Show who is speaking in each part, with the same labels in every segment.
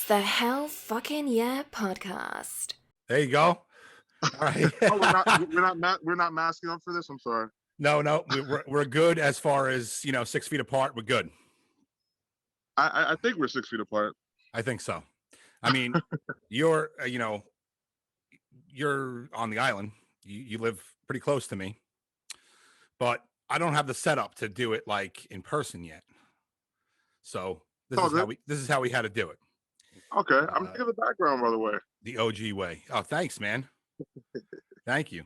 Speaker 1: The Hell Fucking Yeah podcast.
Speaker 2: There you go. All right.
Speaker 3: Oh, we're not masking up for this. I'm sorry.
Speaker 2: No, we're good as far as 6 feet apart. We're good.
Speaker 3: I think we're 6 feet apart.
Speaker 2: I think so. I mean, you're you're on the island. You live pretty close to me, but I don't have the setup to do it like in person yet. So this is how we had to do it.
Speaker 3: Okay, I'm thinking the background, by the way.
Speaker 2: The OG way. Oh, thanks, man. Thank you.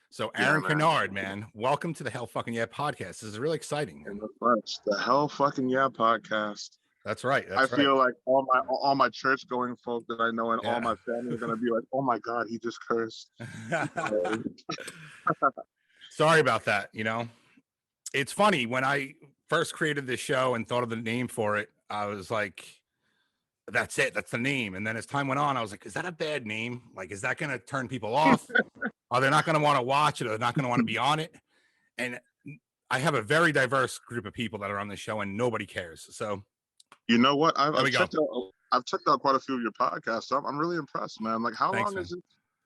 Speaker 2: So Aaron Kinard, man, welcome to the Hell Fucking Yeah podcast. This is really exciting.
Speaker 3: The Hell Fucking Yeah podcast.
Speaker 2: That's right.
Speaker 3: I feel like all my church going folk that I know and all my family are gonna be like, oh my God, he just cursed.
Speaker 2: Sorry about that. It's funny, when I first created this show and thought of the name for it, I was like, that's it. That's the name. And then as time went on, I was like, is that a bad name? Like, is that going to turn people off? Are they not going to want to watch it? Or they're not going to want to be on it? And I have a very diverse group of people that are on this show and nobody cares. So
Speaker 3: you know what? I've checked out quite a few of your podcasts. So I'm really impressed, man. Like, how long has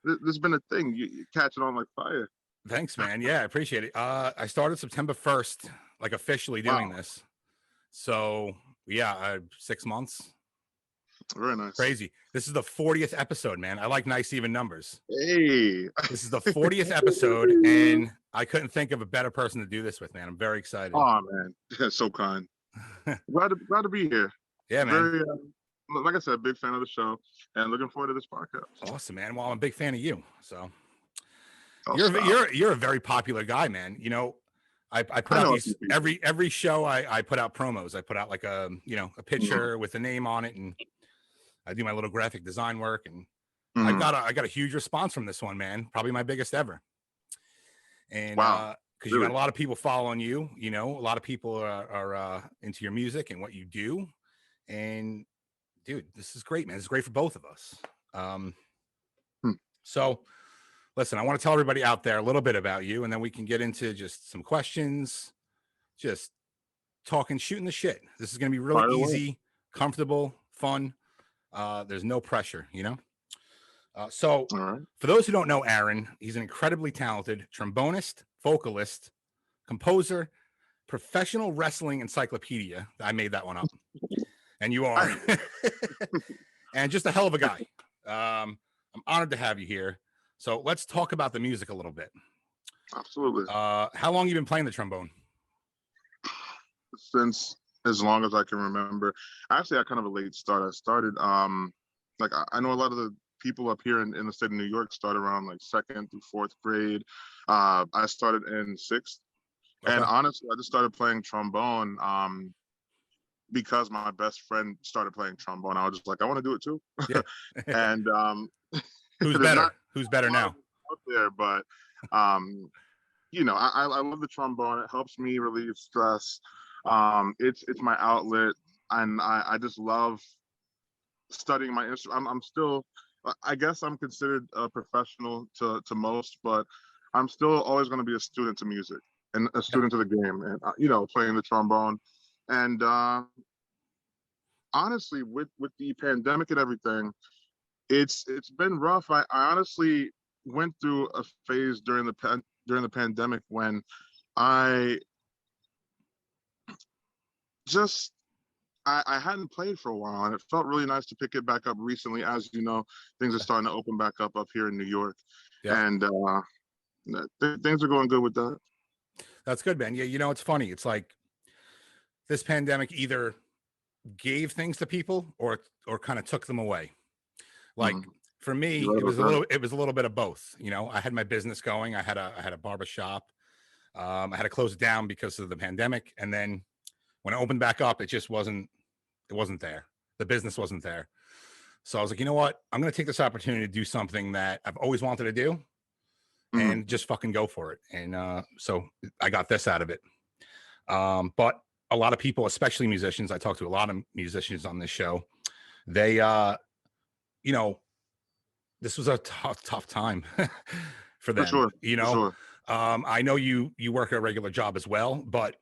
Speaker 3: this been a thing? You catch it on like fire.
Speaker 2: Thanks, man. Yeah, I appreciate it. I started September 1st, like officially doing this. So yeah, 6 months.
Speaker 3: Very nice.
Speaker 2: Crazy. This is the 40th episode, man. I like nice even numbers.
Speaker 3: Hey.
Speaker 2: This is the 40th episode, and I couldn't think of a better person to do this with, man. I'm very excited.
Speaker 3: Oh, man. That's so kind. glad to be here.
Speaker 2: Yeah, man.
Speaker 3: Very, like I said, big fan of the show, and looking forward to this podcast.
Speaker 2: Awesome, man. Well, I'm a big fan of you. So you're a very popular guy, man. I put out these every show. I put out promos. I put out like a picture with a name on it, and I do my little graphic design work, and I got a huge response from this one, man. Probably my biggest ever. And because you got a lot of people following you, a lot of people are into your music and what you do. And dude, this is great, man. This is great for both of us. So listen, I want to tell everybody out there a little bit about you, and then we can get into just some questions, just talking, shooting the shit. This is going to be really easy, comfortable, fun. There's no pressure, So for those who don't know Aaron, he's an incredibly talented trombonist, vocalist, composer, professional wrestling encyclopedia. I made that one up. And you are. And just a hell of a guy. I'm honored to have you here. So let's talk about the music a little bit.
Speaker 3: Absolutely.
Speaker 2: How long have you been playing the trombone?
Speaker 3: Since as long as I can remember. Actually, I kind of a late start. I started, like I know a lot of the people up here in the state of New York start around like 2nd through 4th grade. I started in 6th. Okay. And honestly, I just started playing trombone because my best friend started playing trombone. I was just like, I want to do it too. Yeah. And
Speaker 2: who's better? Who's better now?
Speaker 3: Out there, but I love the trombone. It helps me relieve stress. It's my outlet, and I just love studying my instrument. I'm still, I guess I'm considered a professional to most, but I'm still always going to be a student to music and a student to the game, and playing the trombone. And honestly, with the pandemic and everything, it's been rough. I honestly went through a phase during the pandemic when I hadn't played for a while, and it felt really nice to pick it back up recently. As you know, things are starting to open back up here in New York. Yeah. And things are going good with that.
Speaker 2: That's good, man. Yeah, it's funny. It's like this pandemic either gave things to people or kind of took them away. Like for me, it was a little bit of both. I had my business going. I had a barber shop. I had to close it down because of the pandemic, and then when it opened back up, it wasn't there. The business wasn't there. So I was like, you know what? I'm going to take this opportunity to do something that I've always wanted to do and just fucking go for it. And so I got this out of it. But a lot of people, especially musicians, I talk to a lot of musicians on this show. They, this was a tough time for them. For sure. I know you work a regular job as well, but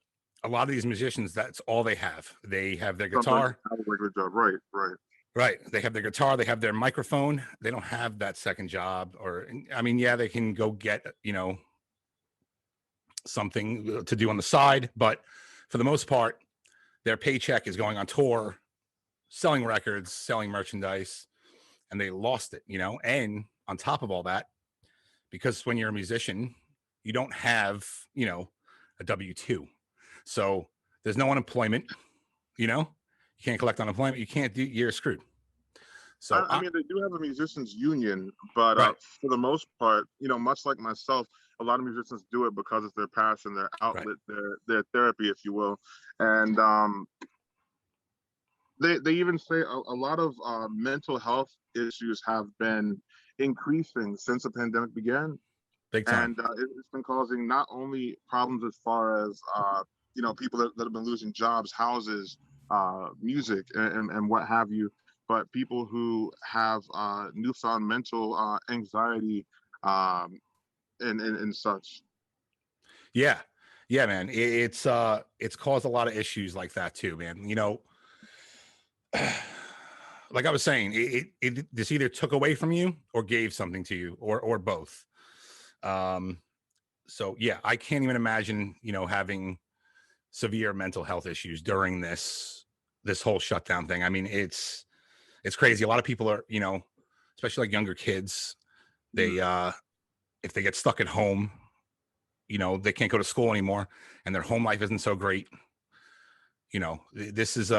Speaker 2: a lot of these musicians, that's all they have. They have their guitar.
Speaker 3: Have a regular job, right.
Speaker 2: Right. They have their guitar, they have their microphone. They don't have that second job, or I mean, yeah, they can go get, something to do on the side, but for the most part, their paycheck is going on tour, selling records, selling merchandise, and they lost it, And on top of all that, because when you're a musician, you don't have, a W-2. So there's no unemployment, you can't collect unemployment, you're screwed. So
Speaker 3: I mean, they do have a musicians union, but
Speaker 2: right.
Speaker 3: For the most part, much like myself, a lot of musicians do it because it's their passion, their outlet,
Speaker 2: right.
Speaker 3: their therapy, if you will. And they even say a lot of mental health issues have been increasing since the pandemic began.
Speaker 2: Big time.
Speaker 3: And it's been causing not only problems as far as people that have been losing jobs, houses, music, and what have you, but people who have newfound mental anxiety and such.
Speaker 2: Yeah, man. It's caused a lot of issues like that too, man. Like I was saying, this either took away from you or gave something to you, or both. So yeah, I can't even imagine, having severe mental health issues during this whole shutdown thing. I mean, it's crazy. A lot of people are, especially like younger kids, they if they get stuck at home, they can't go to school anymore and their home life isn't so great. This is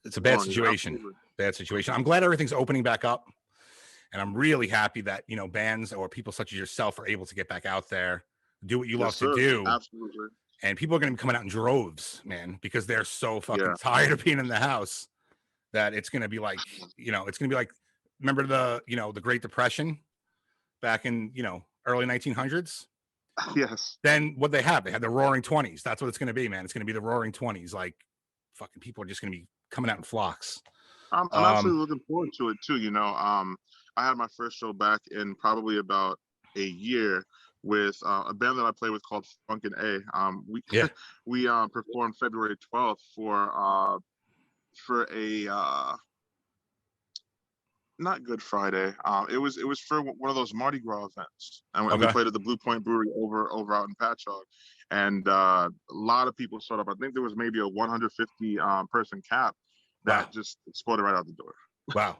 Speaker 2: it's a bad situation. Bad situation. I'm glad everything's opening back up. And I'm really happy that, bands or people such as yourself are able to get back out there, do what you love to do.
Speaker 3: Absolutely.
Speaker 2: And people are going to be coming out in droves, man, because they're so fucking tired of being in the house that it's going to be like, it's going to be like, remember the Great Depression back in, early 1900s?
Speaker 3: Yes.
Speaker 2: Then what they had the Roaring 20s. That's what it's going to be, man. It's going to be the Roaring 20s. Like fucking people are just going to be coming out in flocks.
Speaker 3: I'm actually looking forward to it too. I had my first show back in probably about a year with a band that I play with called Funkin' Yeah. We performed February 12th for a not Good Friday. It was for one of those Mardi Gras events, and we played at the Blue Point Brewery over out in Patchogue, and a lot of people showed up. I think there was maybe a 150 person cap that just exploded right out the door.
Speaker 2: Wow.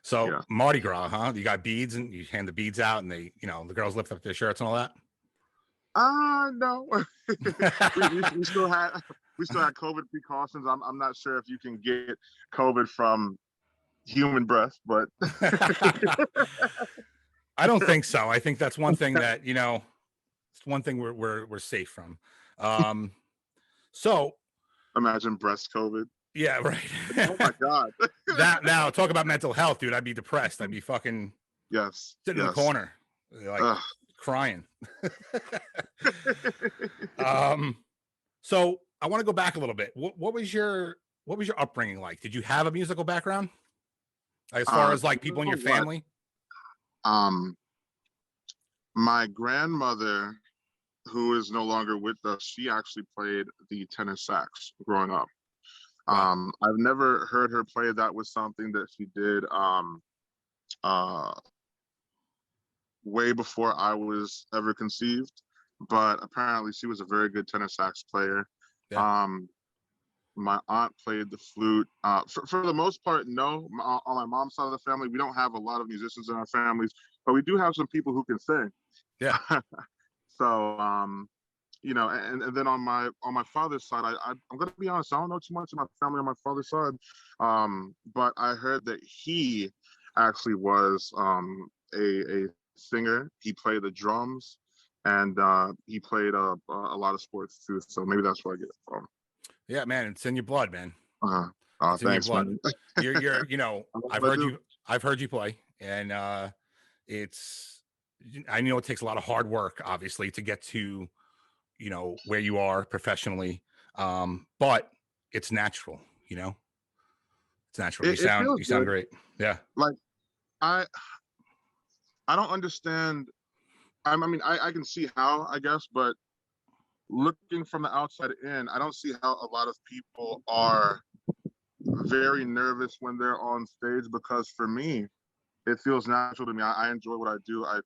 Speaker 2: So Mardi Gras, huh? You got beads and you hand the beads out and they, the girls lift up their shirts and all that?
Speaker 3: No. we still had COVID precautions. I'm not sure if you can get COVID from human breath, but
Speaker 2: I don't think so. I think that's one thing that, it's one thing we're safe from. So
Speaker 3: imagine breast COVID.
Speaker 2: Yeah, right.
Speaker 3: Oh my God.
Speaker 2: That now talk about mental health, dude. I'd be depressed. I'd be fucking sitting in the corner, like crying. So I want to go back a little bit. What was your upbringing like? Did you have a musical background? As far as like people in your family?
Speaker 3: My grandmother, who is no longer with us, she actually played the tenor sax growing up. Wow. I've never heard her play. That was something that she did way before I was ever conceived, but apparently she was a very good tenor sax player. Yeah. My aunt played the flute. For the most part, no. On my mom's side of the family, we don't have a lot of musicians in our families, but we do have some people who can sing.
Speaker 2: Yeah.
Speaker 3: So, and then on my father's side, I'm gonna be honest, I don't know too much of my family on my father's side, but I heard that he actually was a singer. He played the drums, and he played a lot of sports too. So maybe that's where I get it from.
Speaker 2: Yeah, man, it's in your blood, man.
Speaker 3: It's in thanks, your blood.
Speaker 2: You're I've heard you play, and I know it takes a lot of hard work, obviously, to get to where you are professionally, but it's natural. It's natural. You sound great. Yeah.
Speaker 3: Like I don't understand. I mean, I can see how, I guess, but looking from the outside in, I don't see how a lot of people are very nervous when they're on stage, because for me, it feels natural to me. I enjoy what I do. I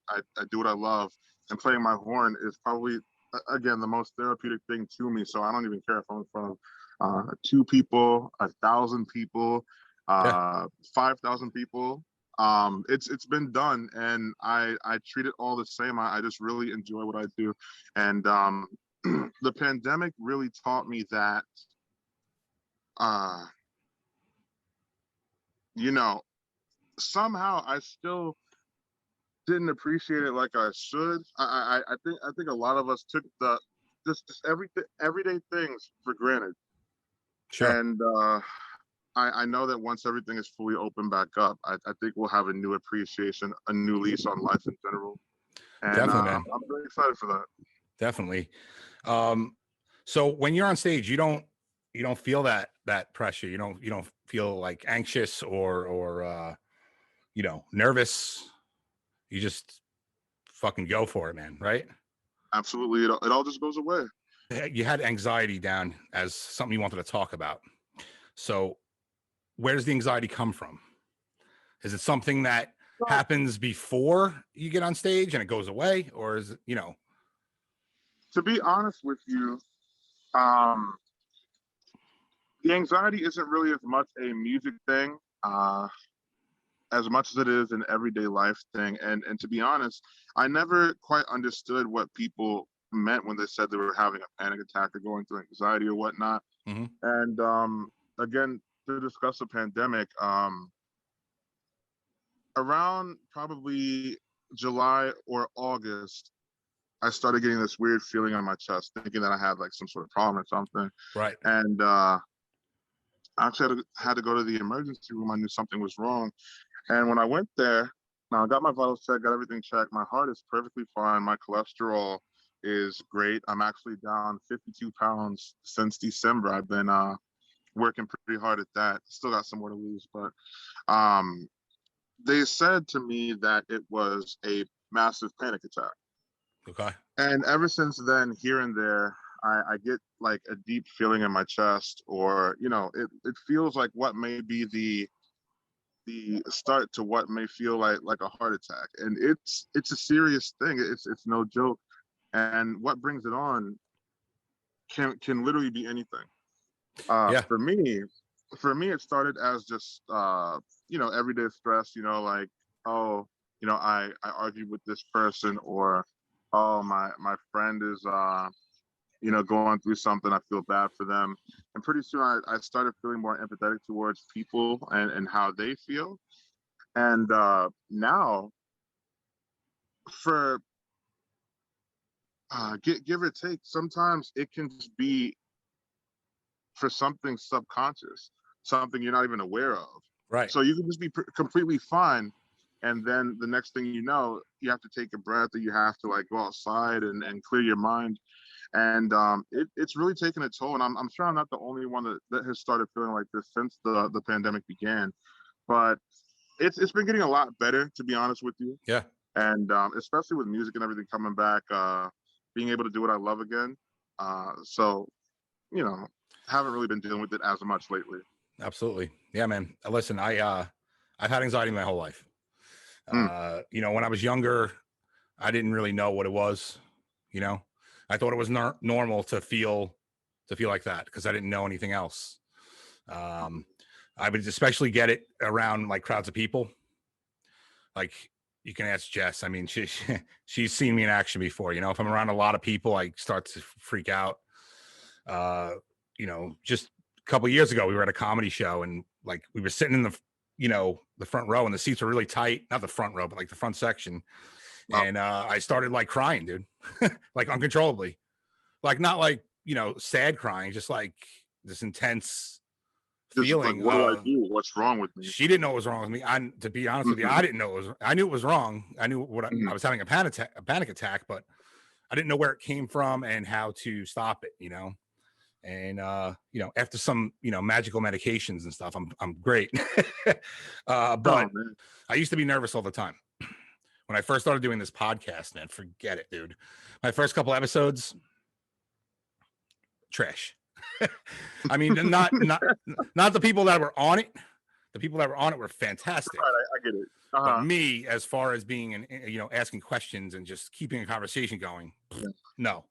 Speaker 3: do what I love, and playing my horn is probably, again, the most therapeutic thing to me. So I don't even care if I'm in front of 2 people, 1,000 people,
Speaker 2: Yeah.
Speaker 3: 5,000 people. It's been done, and I treat it all the same. I just really enjoy what I do, and the pandemic really taught me that, you know, somehow I still didn't appreciate it like I should. I think a lot of us took the just everyday things for granted.
Speaker 2: Sure.
Speaker 3: And I know that once everything is fully open back up, I think we'll have a new appreciation, a new lease on life in general. And
Speaker 2: Definitely, man.
Speaker 3: I'm very excited for that.
Speaker 2: Definitely. So when you're on stage, you don't feel that pressure. You don't feel like anxious or nervous. You just fucking go for it, man. Right?
Speaker 3: Absolutely. It all just goes away.
Speaker 2: You had anxiety down as something you wanted to talk about. So where does the anxiety come from? Is it something that happens before you get on stage and it goes away, or is it,
Speaker 3: To be honest with you, the anxiety isn't really as much a music thing, as much as it is an everyday life thing. And to be honest, I never quite understood what people meant when they said they were having a panic attack or going through anxiety or whatnot.
Speaker 2: Mm-hmm.
Speaker 3: And again, to discuss the pandemic, around probably July or August, I started getting this weird feeling on my chest, thinking that I had like some sort of problem or something.
Speaker 2: Right.
Speaker 3: And I actually had to go to the emergency room. I knew something was wrong. And when I went there, now I got my vitals checked, got everything checked. My heart is perfectly fine. My cholesterol is great. I'm actually down 52 pounds since December. I've been working pretty hard at that. Still got some more to lose, but they said to me that it was a massive panic attack.
Speaker 2: Okay.
Speaker 3: And ever since then, here and there, I get like a deep feeling in my chest, or it feels like what may be the start to what may feel like a heart attack. And it's a serious thing. It's no joke. And what brings it on can literally be anything.
Speaker 2: Yeah.
Speaker 3: For me, it started as just everyday stress. Like, oh, I argued with this person, or oh, my friend is going through something. I feel bad for them. And pretty soon I started feeling more empathetic towards people and how they feel. And now, for give or take, sometimes it can just be for something subconscious, something you're not even aware of.
Speaker 2: Right.
Speaker 3: So you can just be completely fine, and then the next thing you know, you have to take a breath, or you have to like go outside and clear your mind. And it's really taken a toll. And I'm sure I'm not the only one that has started feeling like this since the pandemic began. But it's been getting a lot better, to be honest with you.
Speaker 2: Yeah.
Speaker 3: And especially with music and everything coming back, being able to do what I love again. So, haven't really been dealing with it as much lately.
Speaker 2: Absolutely. Yeah, man. Listen, I've had anxiety my whole life. When I was younger, I didn't really know what it was. I thought it was normal to feel like that because I didn't know anything else. I would especially get it around like crowds of people. Like, you can ask Jess. I mean, she's seen me in action before. If I'm around a lot of people, I start to freak out. Just a couple of years ago, we were at a comedy show, and like we were sitting in the front row, and the seats were really tight. Not the front row, but like the front section. Wow. And I started like crying, dude, like uncontrollably, like not like sad crying, just like this intense feeling.
Speaker 3: Like, what do I do? What's wrong with me?
Speaker 2: She didn't know what was wrong with me. To be honest with you, I didn't know it was. I knew it was wrong. I knew what I was having a panic attack, but I didn't know where it came from and how to stop it. And after some magical medications and stuff, I'm great. But I used to be nervous all the time. When I first started doing this podcast, man, forget it, dude. My first couple episodes, trash. I mean, not the people that were on it. The people that were on it were fantastic.
Speaker 3: Right, I get it.
Speaker 2: But me, as far as being asking questions and just keeping a conversation going, no.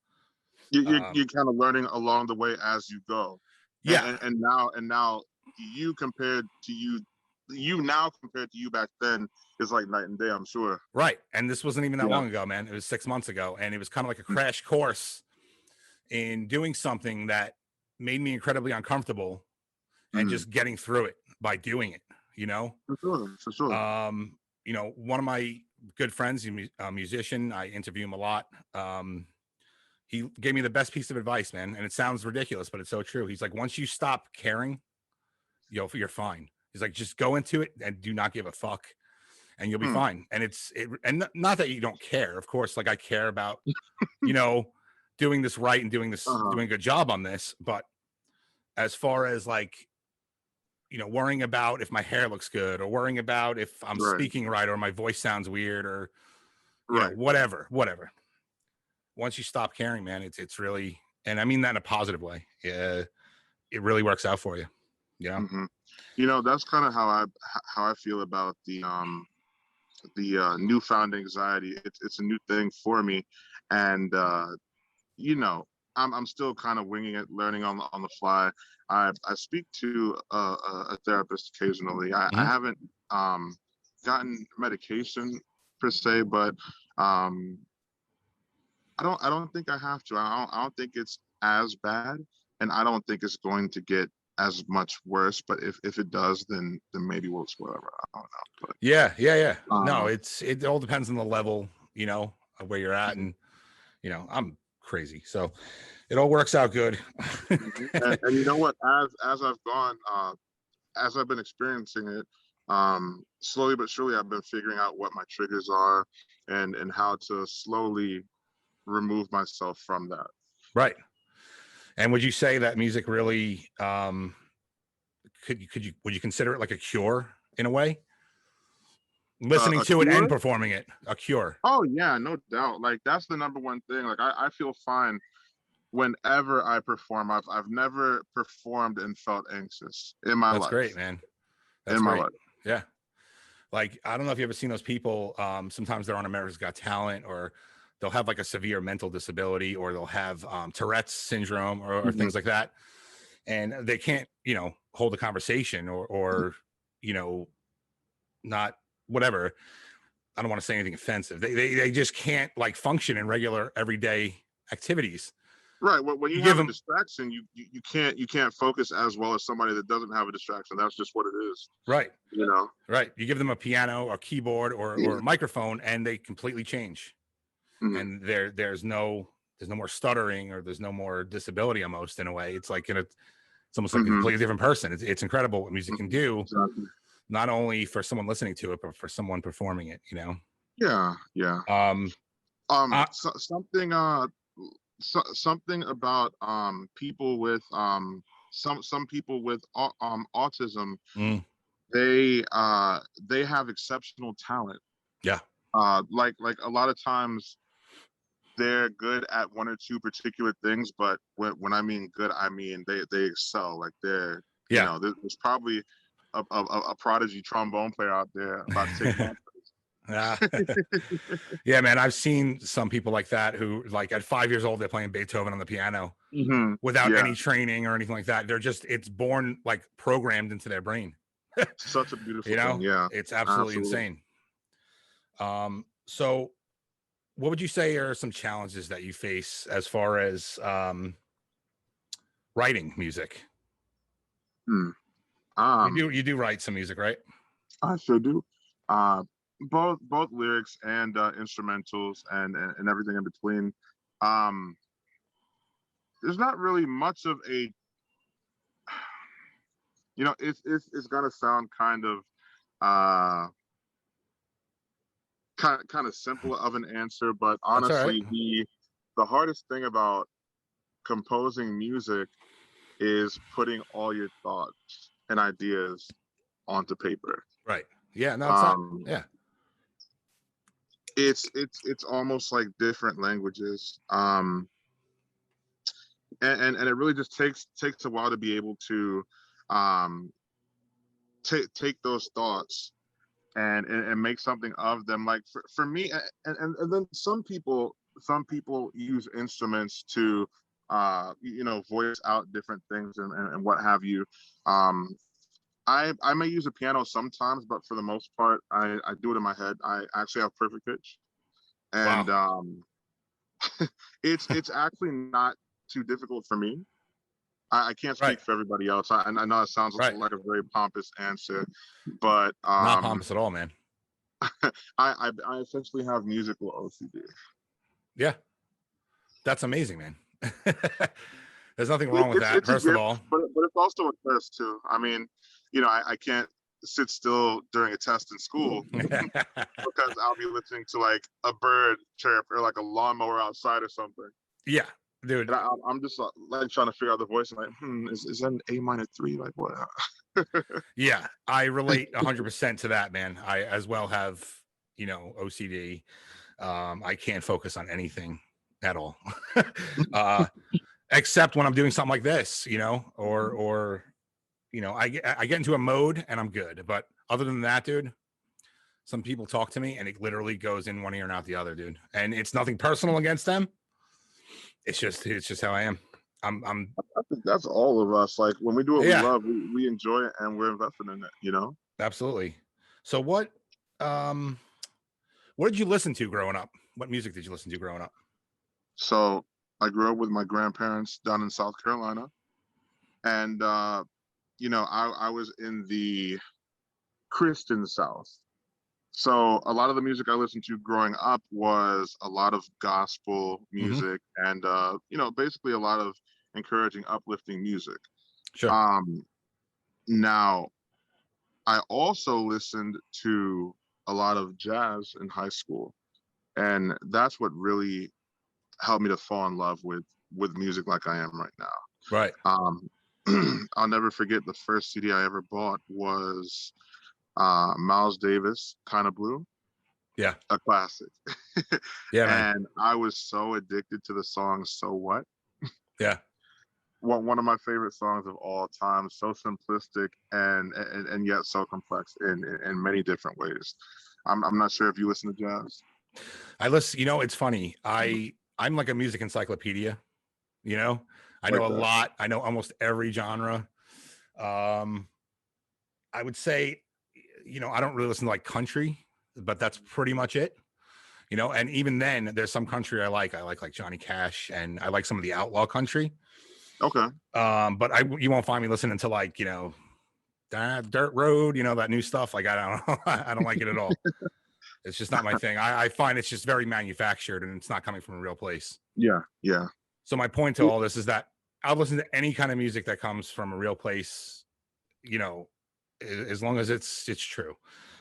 Speaker 3: You're kind of learning along the way as you go.
Speaker 2: Yeah.
Speaker 3: And now you compared to you now compared to you back then is like night and day, I'm sure.
Speaker 2: Right. And this wasn't even that long ago, man. It was 6 months ago. And it was kind of like a crash course in doing something that made me incredibly uncomfortable and just getting through it by doing it,
Speaker 3: For sure.
Speaker 2: One of my good friends, a musician, I interview him a lot. He gave me the best piece of advice, man. And it sounds ridiculous, but it's so true. He's like, once you stop caring, you're fine. He's like, just go into it and do not give a fuck and you'll be fine. And and not that you don't care, of course, like I care about, doing this right and doing a good job on this. But as far as like, worrying about if my hair looks good or worrying about if I'm speaking right or my voice sounds weird or whatever. Once you stop caring, man, it's really, and I mean that in a positive way. Yeah, it really works out for you. Yeah.
Speaker 3: That's kind of how I feel about the newfound anxiety. It's a new thing for me, and I'm still kind of winging it, learning on the fly. I speak to a therapist occasionally. I haven't gotten medication per se, but I don't think I have to. I don't think it's as bad, and I don't think it's going to get as much worse. But if it does, then maybe we'll explore it. I don't know. But,
Speaker 2: yeah. No, it all depends on the level, of where you're at, and I'm crazy, so it all works out good.
Speaker 3: and you know what? As I've gone, as I've been experiencing it, slowly but surely, I've been figuring out what my triggers are and how to slowly remove myself from that.
Speaker 2: Right. And would you say that music really would you consider it like a cure in a way? Listening to it and performing it, a cure.
Speaker 3: Oh yeah, no doubt. Like that's the number one thing. Like I feel fine whenever I perform. I've never performed and felt anxious in my life.
Speaker 2: That's great, man. That's
Speaker 3: my
Speaker 2: great.
Speaker 3: life.
Speaker 2: Yeah. Like I don't know if you ever seen those people. Sometimes they're on America's Got Talent, or they'll have like a severe mental disability, or they'll have Tourette's syndrome or things like that. And they can't, hold a conversation or not whatever. I don't want to say anything offensive. They just can't like function in regular everyday activities.
Speaker 3: Right. When you have a distraction, you can't focus as well as somebody that doesn't have a distraction. That's just what it is.
Speaker 2: Right.
Speaker 3: Right.
Speaker 2: You give them a piano, a keyboard, or a microphone, and they completely change. And there's no more stuttering, or there's no more disability almost, in a way. It's like it's almost like a completely different person. It's incredible what music can do, not only for someone listening to it, but for someone performing it,
Speaker 3: Yeah. Something about people with some people with autism. They have exceptional talent.
Speaker 2: Yeah.
Speaker 3: Like a lot of times they're good at one or two particular things, but when I mean good, I mean they excel. Like they're there's probably a prodigy trombone player out there about to take
Speaker 2: Yeah, man, I've seen some people like that who, like, at 5 years old, they're playing Beethoven on the piano without any training or anything like that. They're just, it's born, like, programmed into their brain.
Speaker 3: Such a beautiful thing. Yeah,
Speaker 2: it's absolutely insane. So what would you say are some challenges that you face as far as writing music? You do write some music, right?
Speaker 3: I sure do. Both lyrics and instrumentals and everything in between. There's not really much of a, it's gonna sound kind of simple of an answer, but honestly, the hardest thing about composing music is putting all your thoughts and ideas onto paper.
Speaker 2: Right. Yeah. No, it's not. Yeah.
Speaker 3: It's almost like different languages. and it really just takes a while to be able to take those thoughts and make something of them. Like for me, and then some people use instruments to voice out different things and what have you. I may use a piano sometimes, but for the most part, I do it in my head. I actually have perfect pitch, and
Speaker 2: Wow.
Speaker 3: it's actually not too difficult for me. I can't
Speaker 2: Right.
Speaker 3: speak for everybody else. I know it sounds
Speaker 2: Right.
Speaker 3: like a very pompous answer, but
Speaker 2: Not pompous at all, man.
Speaker 3: I essentially have musical OCD.
Speaker 2: Yeah. That's amazing, man. There's nothing wrong with that,
Speaker 3: It's a
Speaker 2: first of
Speaker 3: gift,
Speaker 2: all.
Speaker 3: but it's also a curse too. I mean, I can't sit still during a test in school because I'll be listening to like a bird chirp or like a lawnmower outside or something.
Speaker 2: Yeah, dude.
Speaker 3: And I'm just like trying to figure out the voice. I'm like, is that an A-3? Like what?
Speaker 2: Yeah, I relate 100% to that, man. I as well have, OCD. I can't focus on anything at all. Except when I'm doing something like this, or I get into a mode and I'm good. But other than that, dude, some people talk to me and it literally goes in one ear and out the other, dude. And it's nothing personal against them. It's just how I am. I'm
Speaker 3: I think that's all of us. Like when we do what we
Speaker 2: yeah,
Speaker 3: love, we enjoy it and we're invested in it.
Speaker 2: absolutely. So what did you listen to growing up? What music did you listen to growing up?
Speaker 3: So I grew up with my grandparents down in South Carolina, and I was in the Christian South. So a lot of the music I listened to growing up was a lot of gospel
Speaker 2: Mm-hmm.
Speaker 3: music and basically a lot of encouraging, uplifting music.
Speaker 2: Sure.
Speaker 3: Now I also listened to a lot of jazz in high school, and that's what really helped me to fall in love with music like I am right now.
Speaker 2: Right.
Speaker 3: I'll never forget the first CD I ever bought was Miles Davis, Kind of Blue.
Speaker 2: Yeah.
Speaker 3: A classic.
Speaker 2: Yeah, man.
Speaker 3: And I was so addicted to the song So What?
Speaker 2: Yeah.
Speaker 3: One of my favorite songs of all time, so simplistic and yet so complex in many different ways. I'm not sure if you listen to jazz.
Speaker 2: I listen, it's funny. I'm like a music encyclopedia, I know a lot. I know almost every genre. I would say, I don't really listen to like country, but that's pretty much it. And even then there's some country I like Johnny Cash, and I like some of the outlaw country.
Speaker 3: Okay.
Speaker 2: But you won't find me listening to like, Dirt Road, that new stuff. Like, I don't know. I don't like it at all. It's just not my thing. I find it's just very manufactured and it's not coming from a real place.
Speaker 3: Yeah. Yeah.
Speaker 2: So my point to all this is that I'll listen to any kind of music that comes from a real place, as long as it's true.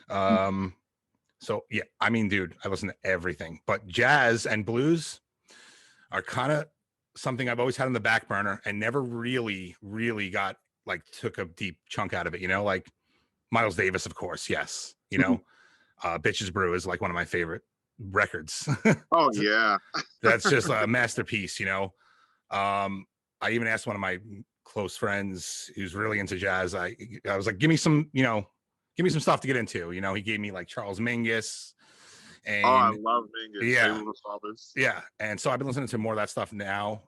Speaker 2: So yeah, I mean, dude, I listen to everything, but jazz and blues are kind of something I've always had on the back burner and never really got like took a deep chunk out of it, like Miles Davis, of course. Yes. Bitches Brew is like one of my favorite records.
Speaker 3: Oh yeah.
Speaker 2: That's just a masterpiece, I even asked one of my close friends who's really into jazz. I was like, give me some stuff to get into. He gave me like Charles Mingus. And
Speaker 3: I love Mingus.
Speaker 2: Yeah.
Speaker 3: Fathers.
Speaker 2: Yeah. And so I've been listening to more of that stuff now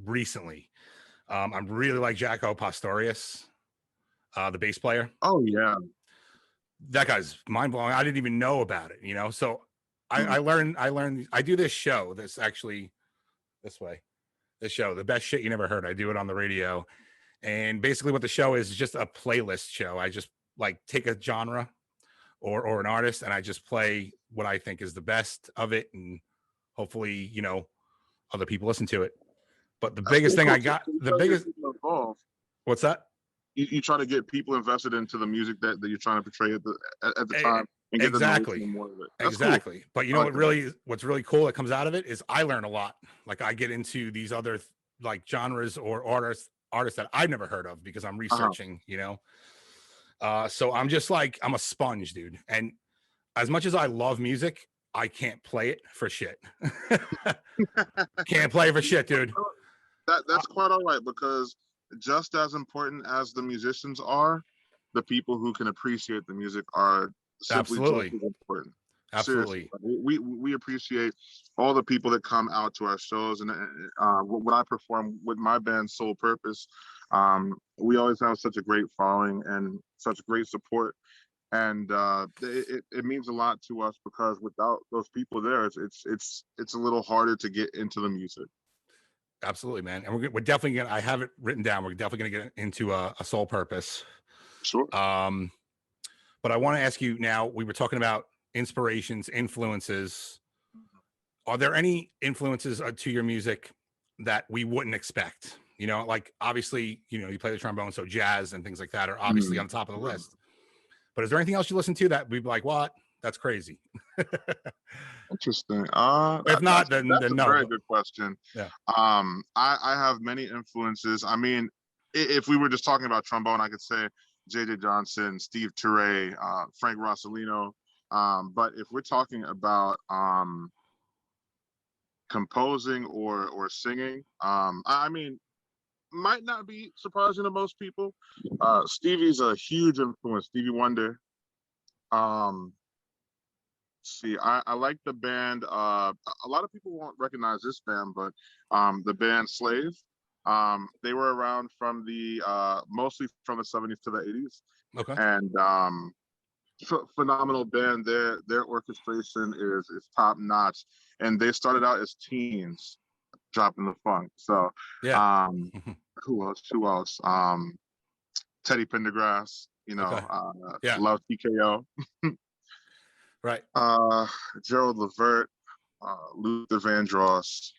Speaker 2: recently. I'm really like Jaco Pastorius, the bass player.
Speaker 3: Oh yeah.
Speaker 2: That guy's mind blowing. I didn't even know about it, so I learned, I do this show, this show, The Best Shit You Never Heard. I do it on the radio. And basically what the show is just a playlist show. I just like take a genre or an artist and I just play what I think is the best of it. And hopefully, other people listen to it. But the biggest thing I got, what's that?
Speaker 3: You try to get people invested into the music that you're trying to portray at the time. And get
Speaker 2: exactly.
Speaker 3: them more of it.
Speaker 2: Exactly.
Speaker 3: Cool.
Speaker 2: But what's really cool that comes out of it is I learn a lot. Like I get into these other like genres or artists that I've never heard of because I'm researching, so I'm just like, I'm a sponge, dude. And as much as I love music, I can't play it for shit. Can't play it for shit, dude.
Speaker 3: That's quite all right, because just as important as the musicians are, the people who can appreciate the music are simply just
Speaker 2: Absolutely.
Speaker 3: as important.
Speaker 2: Absolutely.
Speaker 3: Seriously, we appreciate all the people that come out to our shows, and when I perform with my band Soul Purpose, we always have such a great following and such great support, and it means a lot to us, because without those people there, it's a little harder to get into the music.
Speaker 2: Absolutely, man. And we're definitely gonna. I have it written down. We're definitely gonna get into a Soul Purpose.
Speaker 3: Sure.
Speaker 2: But I want to ask you now. We were talking about inspirations, influences. Are there any influences to your music that we wouldn't expect? You know, like obviously, you know, you play the trombone, so jazz and things like that are obviously on top of the list. But is there anything else you listen to that we'd be like, what? That's crazy.
Speaker 3: Interesting.
Speaker 2: If not, then
Speaker 3: that's a
Speaker 2: no.
Speaker 3: very good question.
Speaker 2: Yeah.
Speaker 3: I have many influences. I mean, if we were just talking about trombone, I could say J.J. Johnson, Steve Turre, Frank Rossellino. But if we're talking about composing or singing, I mean, might not be surprising to most people. Stevie's a huge influence. Stevie Wonder. See, I like the band. A lot of people won't recognize this band, but the band Slave. They were around from the mostly from the 70s to the 80s.
Speaker 2: Okay.
Speaker 3: And phenomenal band. Their orchestration is top notch, and they started out as teens, dropping the funk. So
Speaker 2: yeah.
Speaker 3: Who else? Teddy Pendergrass. You know,
Speaker 2: Okay. Yeah.
Speaker 3: love TKO.
Speaker 2: Right.
Speaker 3: Gerald Levert, Luther Vandross.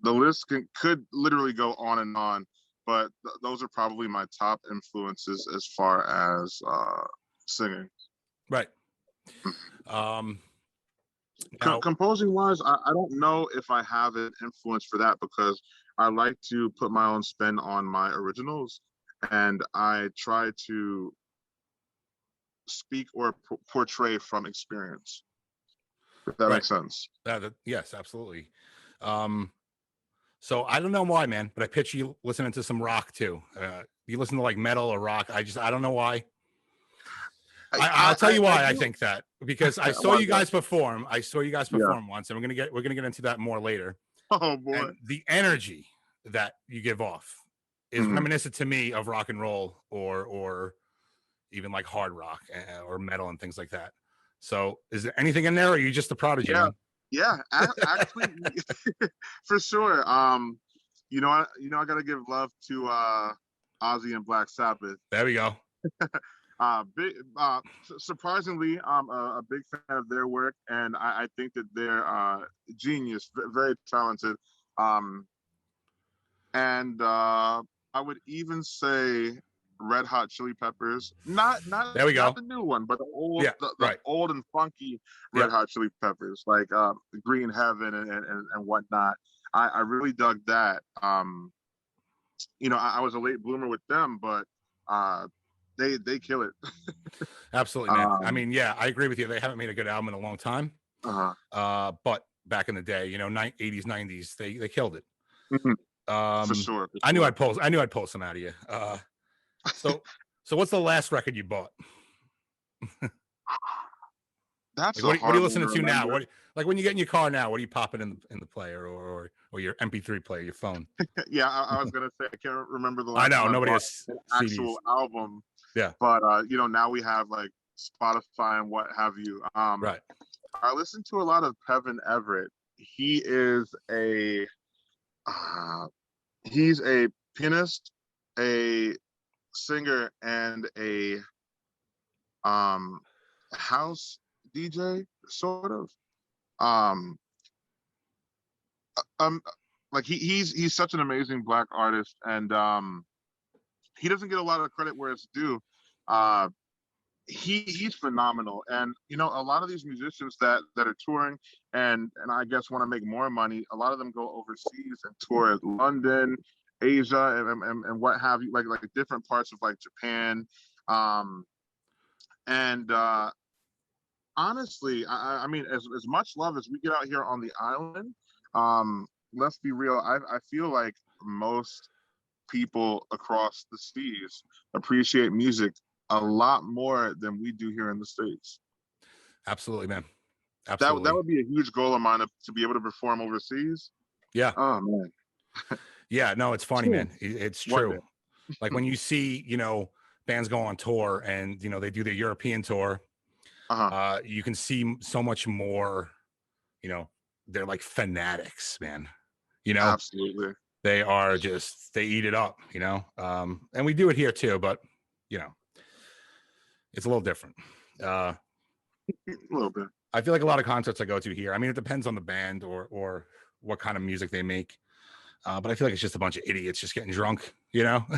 Speaker 3: The list could literally go on and on, but those are probably my top influences as far as singing.
Speaker 2: Right.
Speaker 3: Composing wise, I don't know if I have an influence for that, because I like to put my own spin on my originals, and I try to speak or portray from experience, if that makes sense.
Speaker 2: Yes, absolutely. So I don't know why, man, but I picture you listening to some rock too. You listen to like metal or rock. I don't know why. I'll tell you why I think that, because I saw you guys perform. I saw you guys perform once, and we're gonna get into that more later.
Speaker 3: Oh boy.
Speaker 2: And the energy that you give off is reminiscent to me of rock and roll, or even like hard rock or metal and things like that. So is there anything in there, or are you just a prodigy?
Speaker 3: Yeah, actually, for sure. You know, I gotta give love to Ozzy and Black Sabbath.
Speaker 2: There we go.
Speaker 3: Surprisingly, I'm a big fan of their work, and I think that they're genius, very talented. And I would even say Red Hot Chili Peppers, not
Speaker 2: there we go.
Speaker 3: Not the new one, but the old, the old and funky Red Hot Chili Peppers, like Green Heaven and whatnot. I really dug that. You know, I was a late bloomer with them, but they kill it.
Speaker 2: Absolutely, man. I mean, yeah, I agree with you. They haven't made a good album in a long time. But back in the day, you know, 80s, 90s, they killed it.
Speaker 3: For sure.
Speaker 2: I knew I'd pull some out of you. So what's the last record you bought?
Speaker 3: That's
Speaker 2: like, what are you listening to now? What, like when you get in your car now, what are you popping in the player or your MP3 player, your phone?
Speaker 3: Yeah, I was gonna say I can't remember the last.
Speaker 2: I know nobody has
Speaker 3: an actual album.
Speaker 2: Yeah,
Speaker 3: but you know, now we have like Spotify and what have you.
Speaker 2: Right.
Speaker 3: I listen to a lot of Pevin Everett. He is he's a pianist, a singer, and a house DJ, sort of. Like he's such an amazing Black artist, and he doesn't get a lot of credit where it's due. He's phenomenal, and you know, a lot of these musicians that are touring and I guess want to make more money, a lot of them go overseas and tour London, Asia, and what have you, like different parts of like Japan. And honestly, I mean, as much love as we get out here on the island, let's be real, I feel like most people across the seas appreciate music a lot more than we do here in the States.
Speaker 2: Absolutely, man. Absolutely.
Speaker 3: That would be a huge goal of mine, to be able to perform overseas.
Speaker 2: Yeah.
Speaker 3: Oh man.
Speaker 2: Yeah, no, it's funny, man. It's true. Like when you see, bands go on tour and, they do their European tour, you can see so much more, they're like fanatics, man.
Speaker 3: Absolutely.
Speaker 2: They are just, they eat it up, and we do it here too, but, it's a little different.
Speaker 3: A little bit.
Speaker 2: I feel like a lot of concerts I go to here, I mean, it depends on the band or what kind of music they make. But I feel like it's just a bunch of idiots just getting drunk, And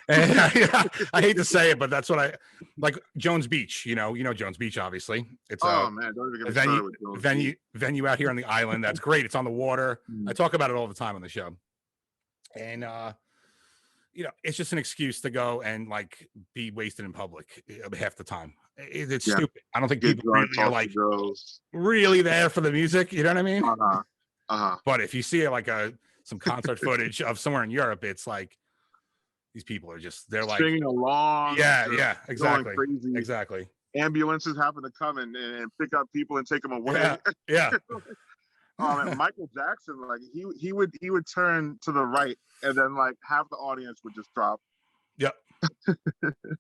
Speaker 2: I hate to say it, but that's what I like. Jones Beach, Jones Beach, obviously. It's
Speaker 3: man, don't even get me started with Jones
Speaker 2: venue out here on the island. That's great. It's on the water. I talk about it all the time on the show. And it's just an excuse to go and like be wasted in public half the time. It's stupid. I don't think people really are like really there for the music. You know what I mean? But if you see like some concert footage of somewhere in Europe, it's like these people are just, they're like
Speaker 3: singing along.
Speaker 2: Yeah, exactly. Exactly.
Speaker 3: Ambulances happen to come and pick up people and take them away.
Speaker 2: Yeah.
Speaker 3: Man, Michael Jackson, like he would turn to the right and then like half the audience would just drop.
Speaker 2: Yep.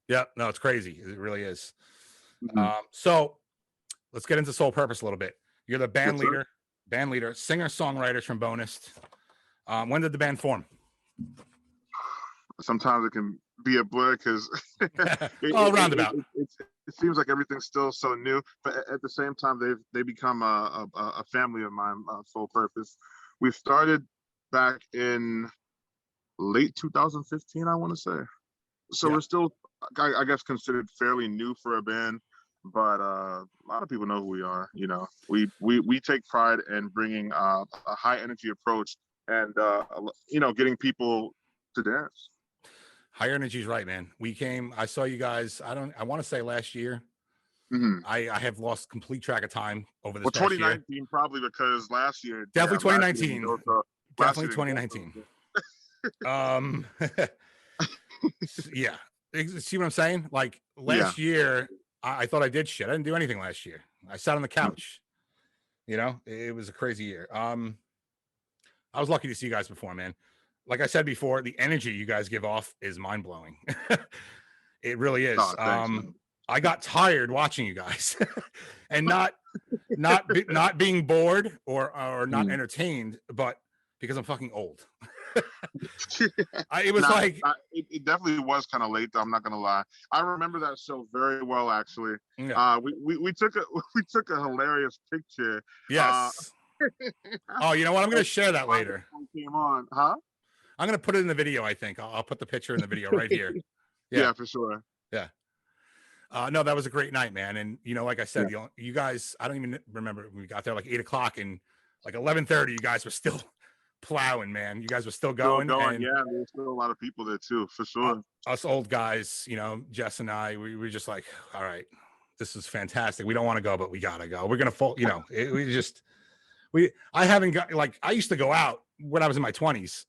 Speaker 2: Yep. No, it's crazy. It really is. So let's get into Soul Purpose a little bit. You're the band leader, singer-songwriter, trombonist. When did the band form?
Speaker 3: Sometimes it can be a blur because
Speaker 2: roundabout.
Speaker 3: It seems like everything's still so new, but at the same time, they become a family of mine. Soul Purpose. We started back in late 2015, I want to say. So we're still, I guess, considered fairly new for a band, but a lot of people know who we are. We take pride in bringing a high energy approach and getting people to dance.
Speaker 2: Higher energy is right, man. I saw you guys, I want to say last year. I have lost complete track of time over this past
Speaker 3: 2019
Speaker 2: year.
Speaker 3: Probably because last year.
Speaker 2: Definitely 2019. Definitely 2019. Yeah. See what I'm saying? Like last year, I thought I did shit. I didn't do anything last year. I sat on the couch. It was a crazy year. I was lucky to see you guys before, man. Like I said before, the energy you guys give off is mind blowing. It really is.
Speaker 3: Oh, thanks,
Speaker 2: I got tired watching you guys, and not being bored or not entertained, but because I'm fucking old. It was
Speaker 3: it definitely was kind of late, though, I'm not gonna lie. I remember that show very well, actually. We took a hilarious picture.
Speaker 2: Yes. Oh, you know what? I'm gonna share that later.
Speaker 3: Came on, huh?
Speaker 2: I'm gonna put it in the video. I think I'll put the picture in the video right here.
Speaker 3: Yeah, for sure.
Speaker 2: Yeah. No, that was a great night, man. And like I said, you guys, I don't even remember, we got there like 8:00 and like 11:30. You guys were still plowing, man. You guys were still going. And
Speaker 3: yeah, there's still a lot of people there too, for sure.
Speaker 2: Us old guys, Jess and I, we were just like, all right, this is fantastic. We don't want to go, but we gotta go. We're gonna fall. I haven't got, like, I used to go out when I was in my 20s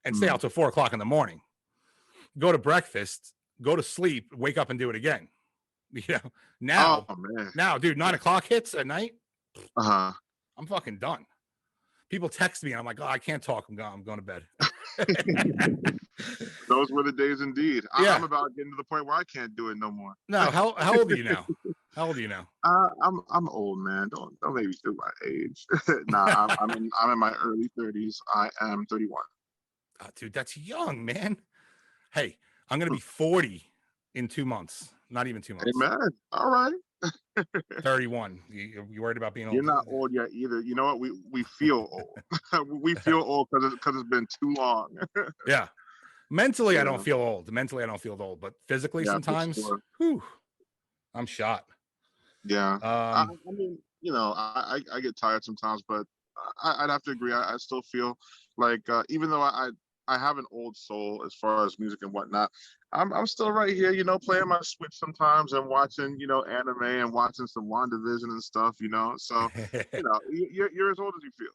Speaker 2: and stay out till 4:00 in the morning, go to breakfast, go to sleep, wake up and do it again. Now, dude, 9:00 hits at night. I'm fucking done. People text me and I'm like, oh, I can't talk. I'm going to bed.
Speaker 3: Those were the days indeed. I'm about getting to the point where I can't do it no more.
Speaker 2: No, how old are you now? How old are you now?
Speaker 3: I'm old, man. Don't make me feel my age. Nah, I'm in my early 30s. I am 31.
Speaker 2: Oh, dude, that's young, man. Hey, I'm gonna be 40 in 2 months. Not even 2 months.
Speaker 3: Hey, man. All right.
Speaker 2: 31. You worried about being old?
Speaker 3: You're not old yet either. You know what? We feel old. We feel old because it's been too long.
Speaker 2: Yeah. Mentally, I don't feel old. Mentally, I don't feel old, but physically, sometimes, whew, I'm shot.
Speaker 3: Yeah. I mean, I get tired sometimes, but I'd have to agree. I still feel like even though I have an old soul as far as music and whatnot, I'm still right here, playing my Switch sometimes and watching, anime and watching some WandaVision and stuff, So, you're as old as you feel.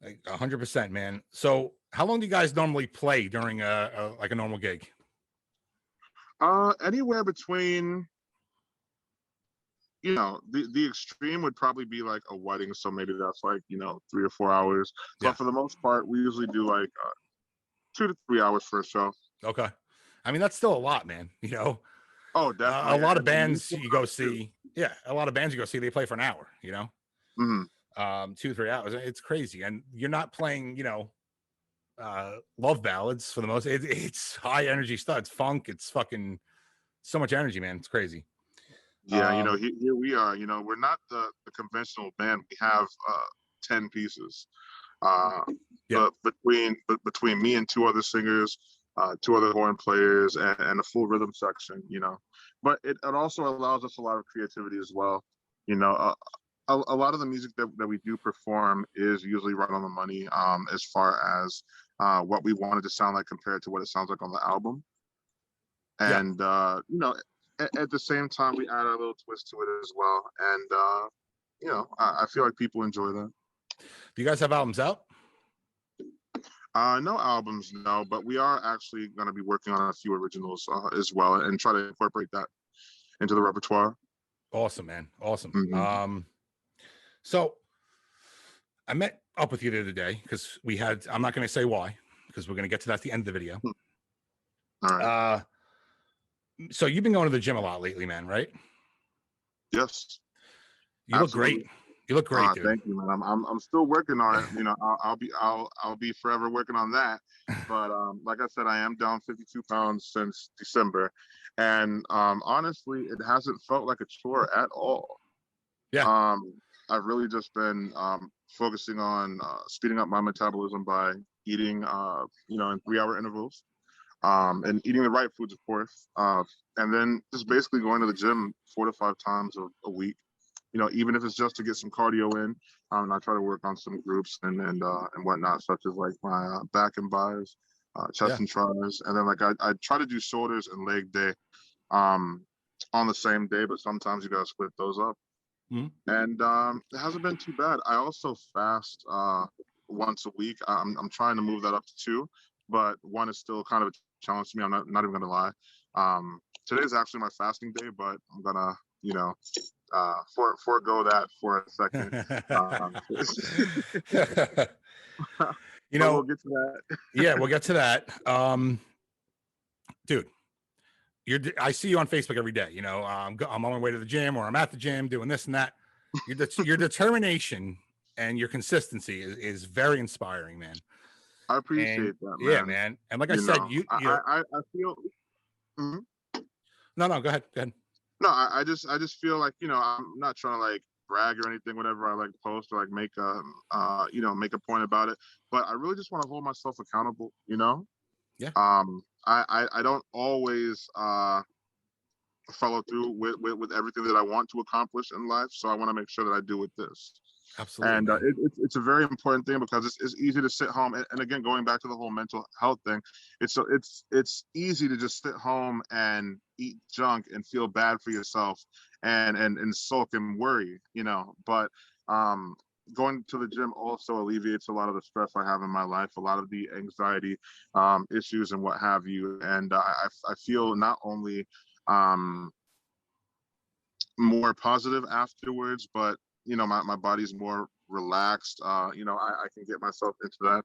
Speaker 2: Like 100%, man. So How long do you guys normally play during like a normal gig?
Speaker 3: Anywhere between, the extreme would probably be like a wedding, so maybe that's like 3 or 4 hours.
Speaker 2: Yeah.
Speaker 3: But for the most part, we usually do like 2 to 3 hours for a show.
Speaker 2: Okay. I mean, that's still a lot, man.
Speaker 3: Oh, definitely.
Speaker 2: A lot of
Speaker 3: And
Speaker 2: bands you go see. Yeah, a lot of bands you go see, they play for an hour.
Speaker 3: Mhm.
Speaker 2: 2-3 hours. It's crazy, and you're not playing. Love ballads for the most. It's high energy stuff. It's funk. It's fucking so much energy, man. It's crazy.
Speaker 3: Yeah, here we are. We're not the conventional band. We have 10 pieces.
Speaker 2: Yeah.
Speaker 3: But between me and two other singers, two other horn players, and a full rhythm section. But it also allows us a lot of creativity as well. A lot of the music that we do perform is usually right on the money, as far as what we wanted to sound like compared to what it sounds like on the album.
Speaker 2: Yeah.
Speaker 3: And at the same time, we add our little twist to it as well. And I feel like people enjoy that.
Speaker 2: Do you guys have albums out?
Speaker 3: No albums, no, but we are actually going to be working on a few originals as well, and try to incorporate that into the repertoire.
Speaker 2: Awesome, man. Awesome.
Speaker 3: Mhm.
Speaker 2: So I met up with you the other day because I'm not going to say why, because we're going to get to that at the end of the video.
Speaker 3: All right.
Speaker 2: So you've been going to the gym a lot lately, man, right?
Speaker 3: Yes.
Speaker 2: You look great. You look great, dude.
Speaker 3: Thank you, man. I'm still working on it. I'll be forever working on that. But like I said, I am down 52 pounds since December, and honestly, it hasn't felt like a chore at all.
Speaker 2: Yeah.
Speaker 3: I've really just been focusing on speeding up my metabolism by eating, in 3-hour intervals, and eating the right foods, of course, and then just basically going to the gym 4 to 5 times a week. Even if it's just to get some cardio in, and I try to work on some groups and whatnot, such as like my back and bis, chest and tries, and then like I try to do shoulders and leg day, on the same day, but sometimes you gotta split those up.
Speaker 2: Mm-hmm.
Speaker 3: And it hasn't been too bad. I also fast once a week. I'm trying to move that up to 2, but 1 is still kind of a challenge to me. I'm not even gonna lie. Today's actually my fasting day, but I'm gonna forego that for a second. We'll get to that.
Speaker 2: Yeah, we'll get to that. Dude, I see you on Facebook every day. I'm on my way to the gym, or I'm at the gym doing this and that. Your determination and your consistency is very inspiring, man.
Speaker 3: I appreciate that, man.
Speaker 2: Yeah, man. And like I said,
Speaker 3: I feel. Mm-hmm.
Speaker 2: No, go ahead.
Speaker 3: No, I just feel like, I'm not trying to like brag or anything, whatever I like post or like make make a point about it, but I really just want to hold myself accountable.
Speaker 2: Yeah.
Speaker 3: I don't always follow through with everything that I want to accomplish in life, so I want to make sure that I do with this.
Speaker 2: Absolutely.
Speaker 3: And it's a very important thing, because it's easy to sit home, and again, going back to the whole mental health thing, it's easy to just sit home and eat junk and feel bad for yourself and sulk and worry, but going to the gym also alleviates a lot of the stress I have in my life, a lot of the anxiety issues and what have you. And I feel not only more positive afterwards, but my body's more relaxed. I can get myself into that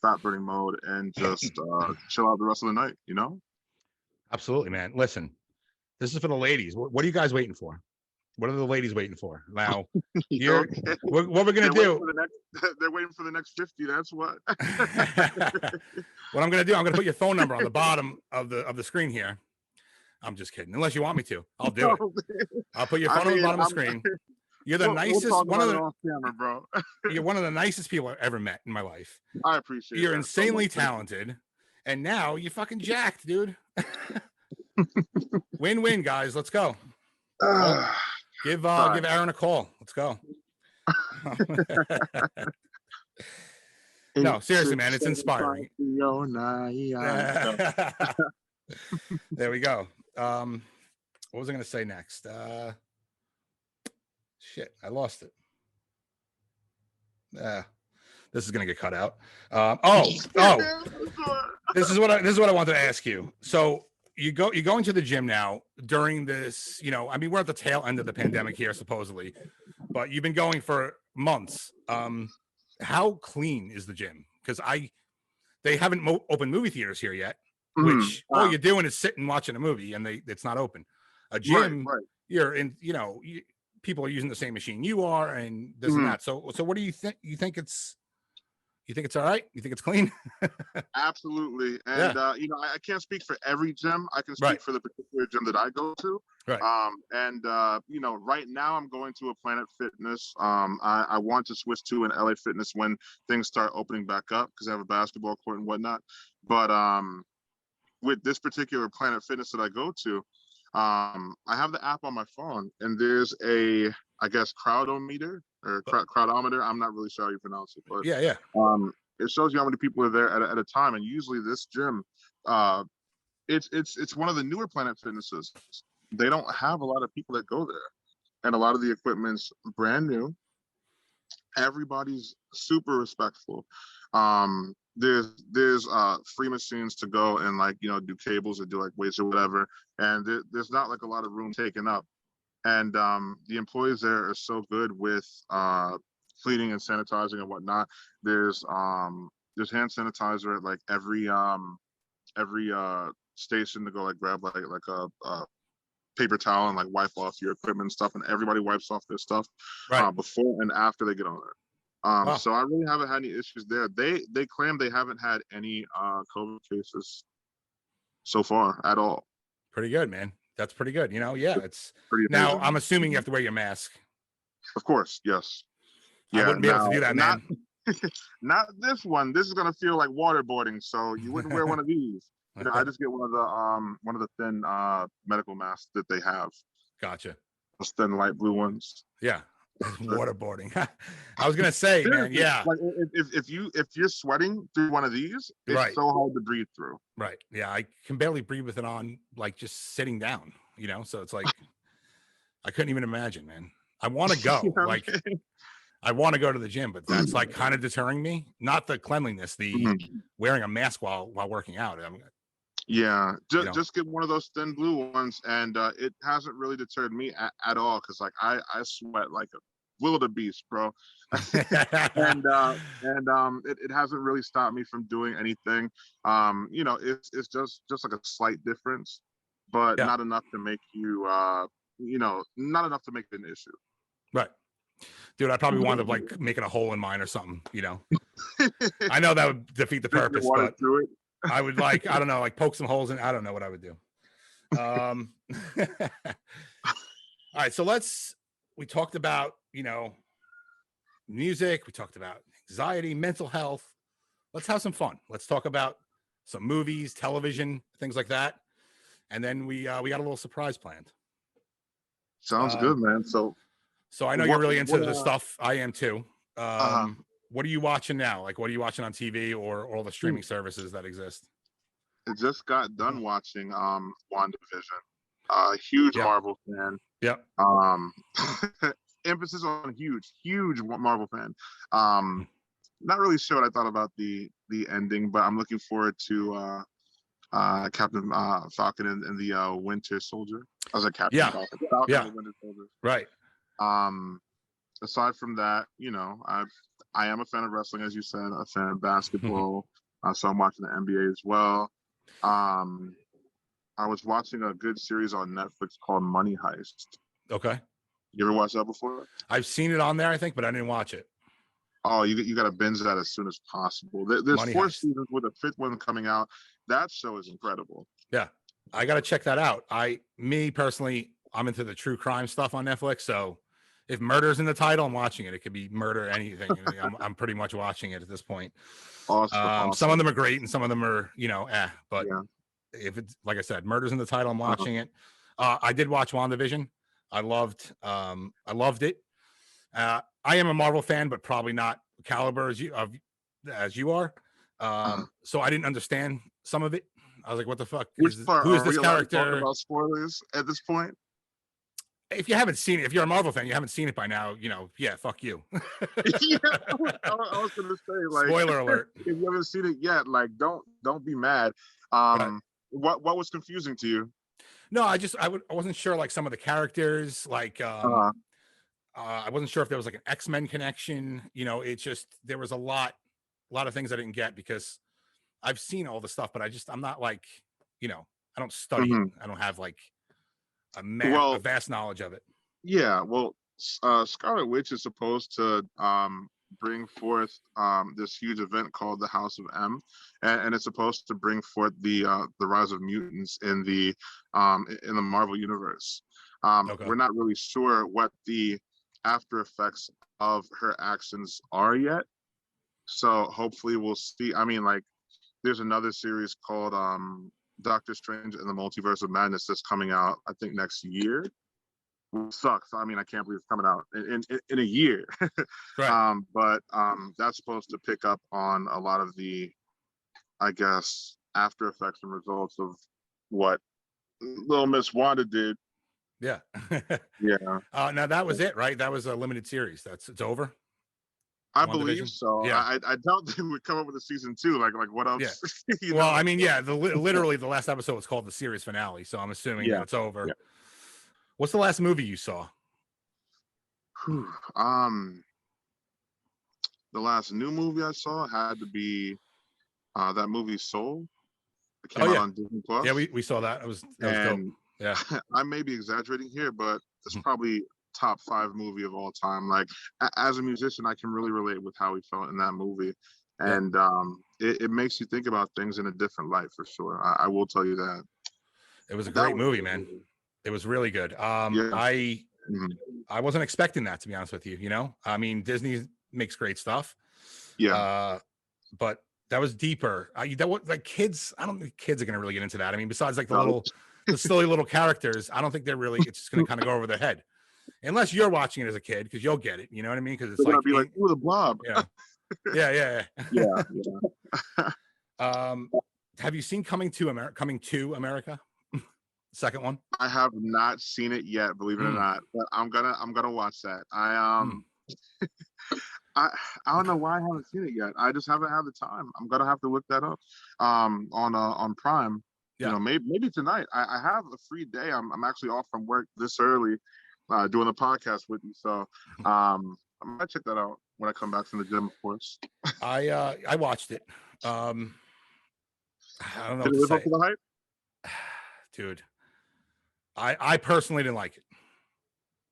Speaker 3: fat burning mode and just chill out the rest of the night.
Speaker 2: Absolutely, man. Listen, this is for the ladies. What are you guys waiting for? What are the ladies waiting for now? What we're gonna do?
Speaker 3: They're waiting for the next 50. That's what.
Speaker 2: What I'm gonna do? I'm gonna put your phone number on the bottom of the screen here. I'm just kidding. Unless you want me to, I'll do it. I'll put your phone on the bottom of the screen. You're the nicest. One of the
Speaker 3: camera, bro.
Speaker 2: You're one of the nicest people I've ever met in my life.
Speaker 3: I appreciate.
Speaker 2: You're insanely talented, and now you're fucking jacked, dude. Win-win, guys. Let's go. Give Aaron a call. Let's go. No, seriously, man, it's inspiring. There we go. What was I going to say next? Shit, I lost it. This is gonna get cut out. Oh, this is what I wanted to ask you. So you go into the gym now during this, you know, I mean, we're at the tail end of the pandemic here, supposedly, but you've been going for months. How clean is the gym? Because they haven't opened movie theaters here yet, which all you're doing is sitting watching a movie, and it's not open. A gym, right. You're in, you know, people are using the same machine you are, and this and that. So what do you think? You think it's all right? You think it's clean?
Speaker 3: Absolutely. And you know, I can't speak for every gym. I can speak for the particular gym that I go to. Right. You know, right now I'm going to a Planet Fitness. I want to switch to an LA Fitness when things start opening back up, because I have a basketball court and whatnot. But with this particular Planet Fitness that I go to, I have the app on my phone, and there's a, I guess, crowdometer or crowdometer. I'm not really sure how you pronounce it, but it shows you how many people are there at a time. And usually this gym, it's one of the newer Planet Fitnesses. They don't have a lot of people that go there, and a lot of the equipment's brand new. Everybody's super respectful. There's free machines to go and, like, you know, do cables or do like weights or whatever, and there's not like a lot of room taken up. And the employees there are so good with cleaning and sanitizing and whatnot. There's hand sanitizer at like every station to go like grab like a paper towel and like wipe off your equipment and stuff, and everybody wipes off their stuff before and after they get on there. So I really haven't had any issues there. They claim they haven't had any COVID cases so far at all.
Speaker 2: Pretty good, man. That's pretty good. You know, it's now I'm assuming you have to wear your mask.
Speaker 3: Of course, yes.
Speaker 2: I wouldn't be able to do that, man.
Speaker 3: Not this one. This is gonna feel like waterboarding, so you wouldn't wear one of these. You know, I just get one of the thin medical masks that they have.
Speaker 2: Gotcha.
Speaker 3: Those thin light blue ones.
Speaker 2: Yeah. Waterboarding. I was gonna say, man, yeah.
Speaker 3: Like if you're sweating through one of these, it's so hard to breathe through.
Speaker 2: Right. Yeah, I can barely breathe with it on, like just sitting down, you know. So it's like I couldn't even imagine, man. I want to go. Like I want to go to the gym, but that's like kind of deterring me. Not the cleanliness, the wearing a mask while working out.
Speaker 3: Just get one of those thin blue ones, and it hasn't really deterred me at all, because like I sweat like a wildebeest, bro. and it hasn't really stopped me from doing anything. You know, it's just like a slight difference, but not enough to make you not enough to make it an issue.
Speaker 2: Right. Dude, I probably wound up like making a hole in mine or something, you know. I know that would defeat the purpose, but I would I don't know, like poke some holes in. I don't know what I would do. All right, so we talked about, you know, music. We talked about anxiety, mental health. Let's have some fun. Let's talk about some movies, television, things like that. And then we got a little surprise planned.
Speaker 3: Sounds good, man.
Speaker 2: So I know you're really into the stuff. I am too. What are you watching now? Like, what are you watching on TV or all the streaming services that exist?
Speaker 3: I just got done watching WandaVision. Huge Marvel fan.
Speaker 2: Yep.
Speaker 3: Emphasis on huge Marvel fan. Not really sure what I thought about the ending, but I'm looking forward to Captain Falcon and the Winter Soldier. I was like Captain Falcon and the Winter Soldier.
Speaker 2: Right.
Speaker 3: Aside from that, you know, I am a fan of wrestling, as you said, a fan of basketball. So I'm watching the NBA as well. I was watching a good series on Netflix called Money Heist.
Speaker 2: Okay.
Speaker 3: You ever watched that before?
Speaker 2: I've seen it on there, I think, but I didn't watch it.
Speaker 3: Oh, you got to binge that as soon as possible. There's 4 seasons with a 5th one coming out. That show is incredible. Yeah.
Speaker 2: I got to check that out. Me personally, I'm into the true crime stuff on Netflix. So if murder's in the title, I'm watching it. It could be murder, anything. I'm pretty much watching it at this point.
Speaker 3: Awesome.
Speaker 2: Some of them are great and some of them are, but if it's, like I said, murder's in the title, I'm watching it. I did watch WandaVision. I loved it. I am a Marvel fan, but probably not caliber as you are. So I didn't understand some of it. I was like, what the fuck? Who is this character?
Speaker 3: About spoilers at this point?
Speaker 2: if you haven't seen it, if you're a Marvel fan, you haven't seen it by now, you know, yeah, fuck you.
Speaker 3: Yeah, I was gonna say, like,
Speaker 2: spoiler alert.
Speaker 3: If you haven't seen it yet, like, don't be mad.
Speaker 2: Right.
Speaker 3: What was confusing to you?
Speaker 2: No, I wasn't sure, like, some of the characters, like, I wasn't sure if there was like an X-Men connection. You know, it just, there was a lot of things I didn't get because I've seen all the stuff, but I'm not like, you know, I don't study it. I don't have like a vast knowledge of it.
Speaker 3: Yeah, well, Scarlet Witch is supposed to bring forth this huge event called the House of M, and it's supposed to bring forth the rise of mutants in the Marvel universe.
Speaker 2: Okay.
Speaker 3: We're not really sure what the after effects of her actions are yet, so hopefully we'll see. I mean, like, there's another series called Doctor Strange and the Multiverse of Madness that's coming out, I think, next year. Which sucks. I mean, I can't believe it's coming out in a year.
Speaker 2: Right.
Speaker 3: But that's supposed to pick up on a lot of the, I guess, after effects and results of what Little Miss Wanda did.
Speaker 2: Yeah.
Speaker 3: Yeah.
Speaker 2: Now that was it, right? That was a limited series. It's over.
Speaker 3: I believe so.
Speaker 2: Yeah.
Speaker 3: I doubt they would come up with a season 2. Like what else?
Speaker 2: Yeah.
Speaker 3: You
Speaker 2: well,
Speaker 3: know?
Speaker 2: I mean, yeah, literally the last episode was called the series finale, so I'm assuming that it's over.
Speaker 3: Yeah.
Speaker 2: What's the last movie you saw?
Speaker 3: The last new movie I saw had to be that movie Soul. It came out on Disney Plus.
Speaker 2: Yeah, we saw that. That was dope. Yeah.
Speaker 3: I may be exaggerating here, but it's probably top 5 movie of all time. Like, as a musician, I can really relate with how he felt in that movie. And it makes you think about things in a different light, for sure. I will tell you that.
Speaker 2: It was a great movie, man. It was really good. I wasn't expecting that, to be honest with you. You know, I mean, Disney makes great stuff.
Speaker 3: Yeah.
Speaker 2: But that was deeper. That was like kids. I don't think kids are going to really get into that. I mean, besides like the silly little characters, I don't think they're really. It's just going to kind of go over their head, unless you're watching it as a kid, because you'll get it. You know what I mean? Because it's
Speaker 3: like, be like, ooh, the blob.
Speaker 2: Yeah.
Speaker 3: Yeah.
Speaker 2: Have you seen Coming to America? Second one.
Speaker 3: I have not seen it yet, believe it or not, but I'm gonna watch that. I don't know why I haven't seen it yet. I just haven't had the time. I'm gonna have to look that up on Prime.
Speaker 2: Yeah.
Speaker 3: You know, maybe tonight. I have a free day. I'm actually off from work this early, doing the podcast with you. So I might check that out when I come back from the gym, of course.
Speaker 2: I watched it. I don't know.
Speaker 3: Did it live up to the hype?
Speaker 2: Dude, I personally didn't like it.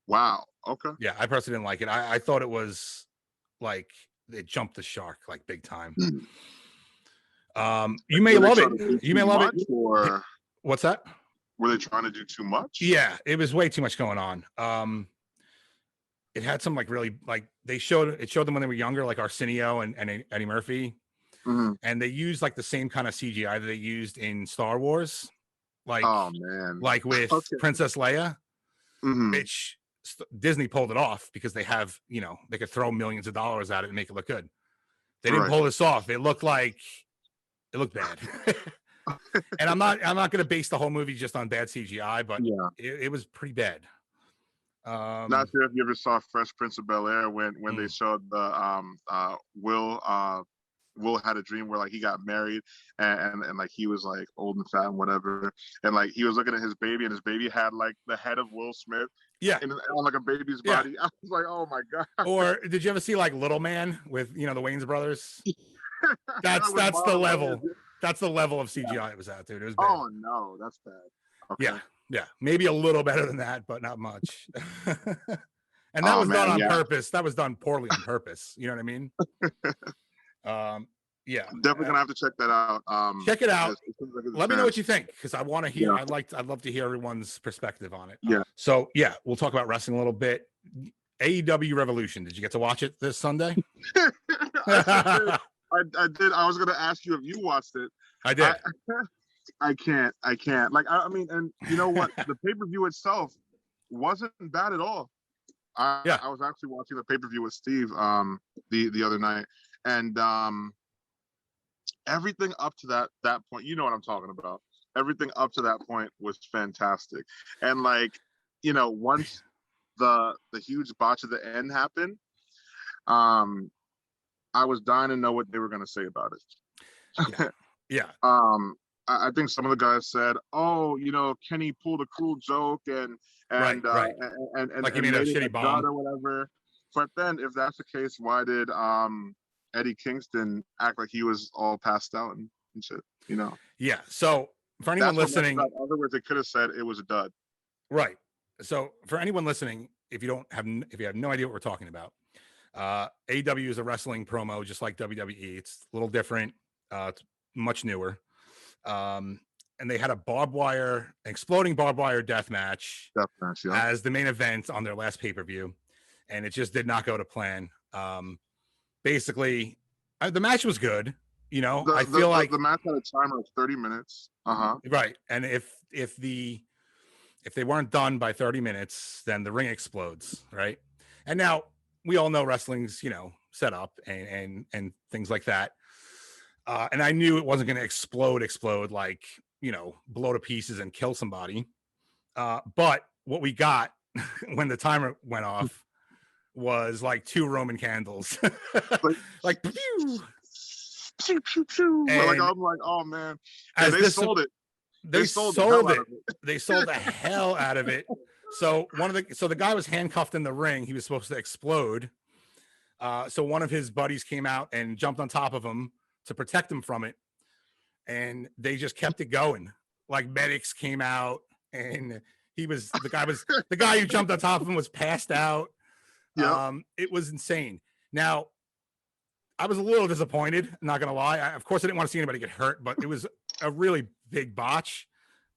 Speaker 3: Wow. Okay.
Speaker 2: Yeah, I personally didn't like it. I thought it was like it jumped the shark like big time. You may love it. You may love it.
Speaker 3: Or
Speaker 2: what's that?
Speaker 3: Were they trying to do too much?
Speaker 2: Yeah, it was way too much going on. It had some like really like it showed them when they were younger, like Arsenio and Eddie Murphy, and they used like the same kind of CGI that they used in Star Wars. Like,
Speaker 3: oh man,
Speaker 2: like with Princess Leia, which Disney pulled it off because they have, you know, they could throw millions of dollars at it and make it look good. They didn't pull this off. It looked bad. And I'm not going to base the whole movie just on bad CGI, but it was pretty bad.
Speaker 3: Not sure if you ever saw Fresh Prince of Bel-Air when they showed the Will had a dream where like he got married and like he was like old and fat and whatever, and like he was looking at his baby and his baby had like the head of Will Smith on like a baby's body. I was like, oh my god.
Speaker 2: Or did you ever see like Little Man with, you know, the Wayans brothers? That's the level. That's the level of CGI it was at, dude. It was bad.
Speaker 3: Oh no, that's bad. Okay.
Speaker 2: Yeah, maybe a little better than that, but not much. And that was done on purpose. That was done poorly on purpose. You know what I mean? Yeah,
Speaker 3: definitely gonna have to check that out.
Speaker 2: Check it out. Let me know what you think, because I want to hear. I'd love to hear everyone's perspective on it.
Speaker 3: Yeah.
Speaker 2: So yeah, we'll talk about wrestling a little bit. AEW Revolution. Did you get to watch it this Sunday?
Speaker 3: I did. I was gonna ask you if you watched it.
Speaker 2: I did.
Speaker 3: I can't. Like, I mean, and you know what? The pay-per-view itself wasn't bad at all. I was actually watching the pay-per-view with Steve the other night, and everything up to that point, you know what I'm talking about. Everything up to that point was fantastic. And like, you know, once the huge botch at the end happened, I was dying to know what they were going to say about it.
Speaker 2: Yeah.
Speaker 3: I think some of the guys said, "Oh, you know, Kenny pulled a cruel joke and
Speaker 2: Right.
Speaker 3: and
Speaker 2: Like he made a shitty bomb
Speaker 3: or whatever." But then, if that's the case, why did Eddie Kingston act like he was all passed out and shit? You know?
Speaker 2: Yeah. So for anyone listening,
Speaker 3: in other words, they could have said it was a dud.
Speaker 2: Right. So for anyone listening, if you have no idea what we're talking about, AEW is a wrestling promo, just like WWE. It's a little different. It's much newer. And they had a exploding barbed wire death match as the main event on their last pay-per-view. And it just did not go to plan. Basically, the match was good. You know, I feel like
Speaker 3: the match had a timer of 30 minutes.
Speaker 2: Right. And if they weren't done by 30 minutes, then the ring explodes. Right. And now we all know wrestling's, you know, set up and things like that. And I knew it wasn't going to explode like, you know, blow to pieces and kill somebody. But what we got when the timer went off was like 2 Roman candles. like, pew!
Speaker 3: Pew, pew, pew. Like, I'm like, oh man. And they sold it.
Speaker 2: They sold it. They sold the hell out of it. So the guy was handcuffed in the ring. He was supposed to explode. So one of his buddies came out and jumped on top of him to protect him from it. And they just kept it going. Like medics came out and the guy who jumped on top of him was passed out. Yep. It was insane. Now, I was a little disappointed, not gonna lie. Of course, I didn't want to see anybody get hurt, but it was a really big botch.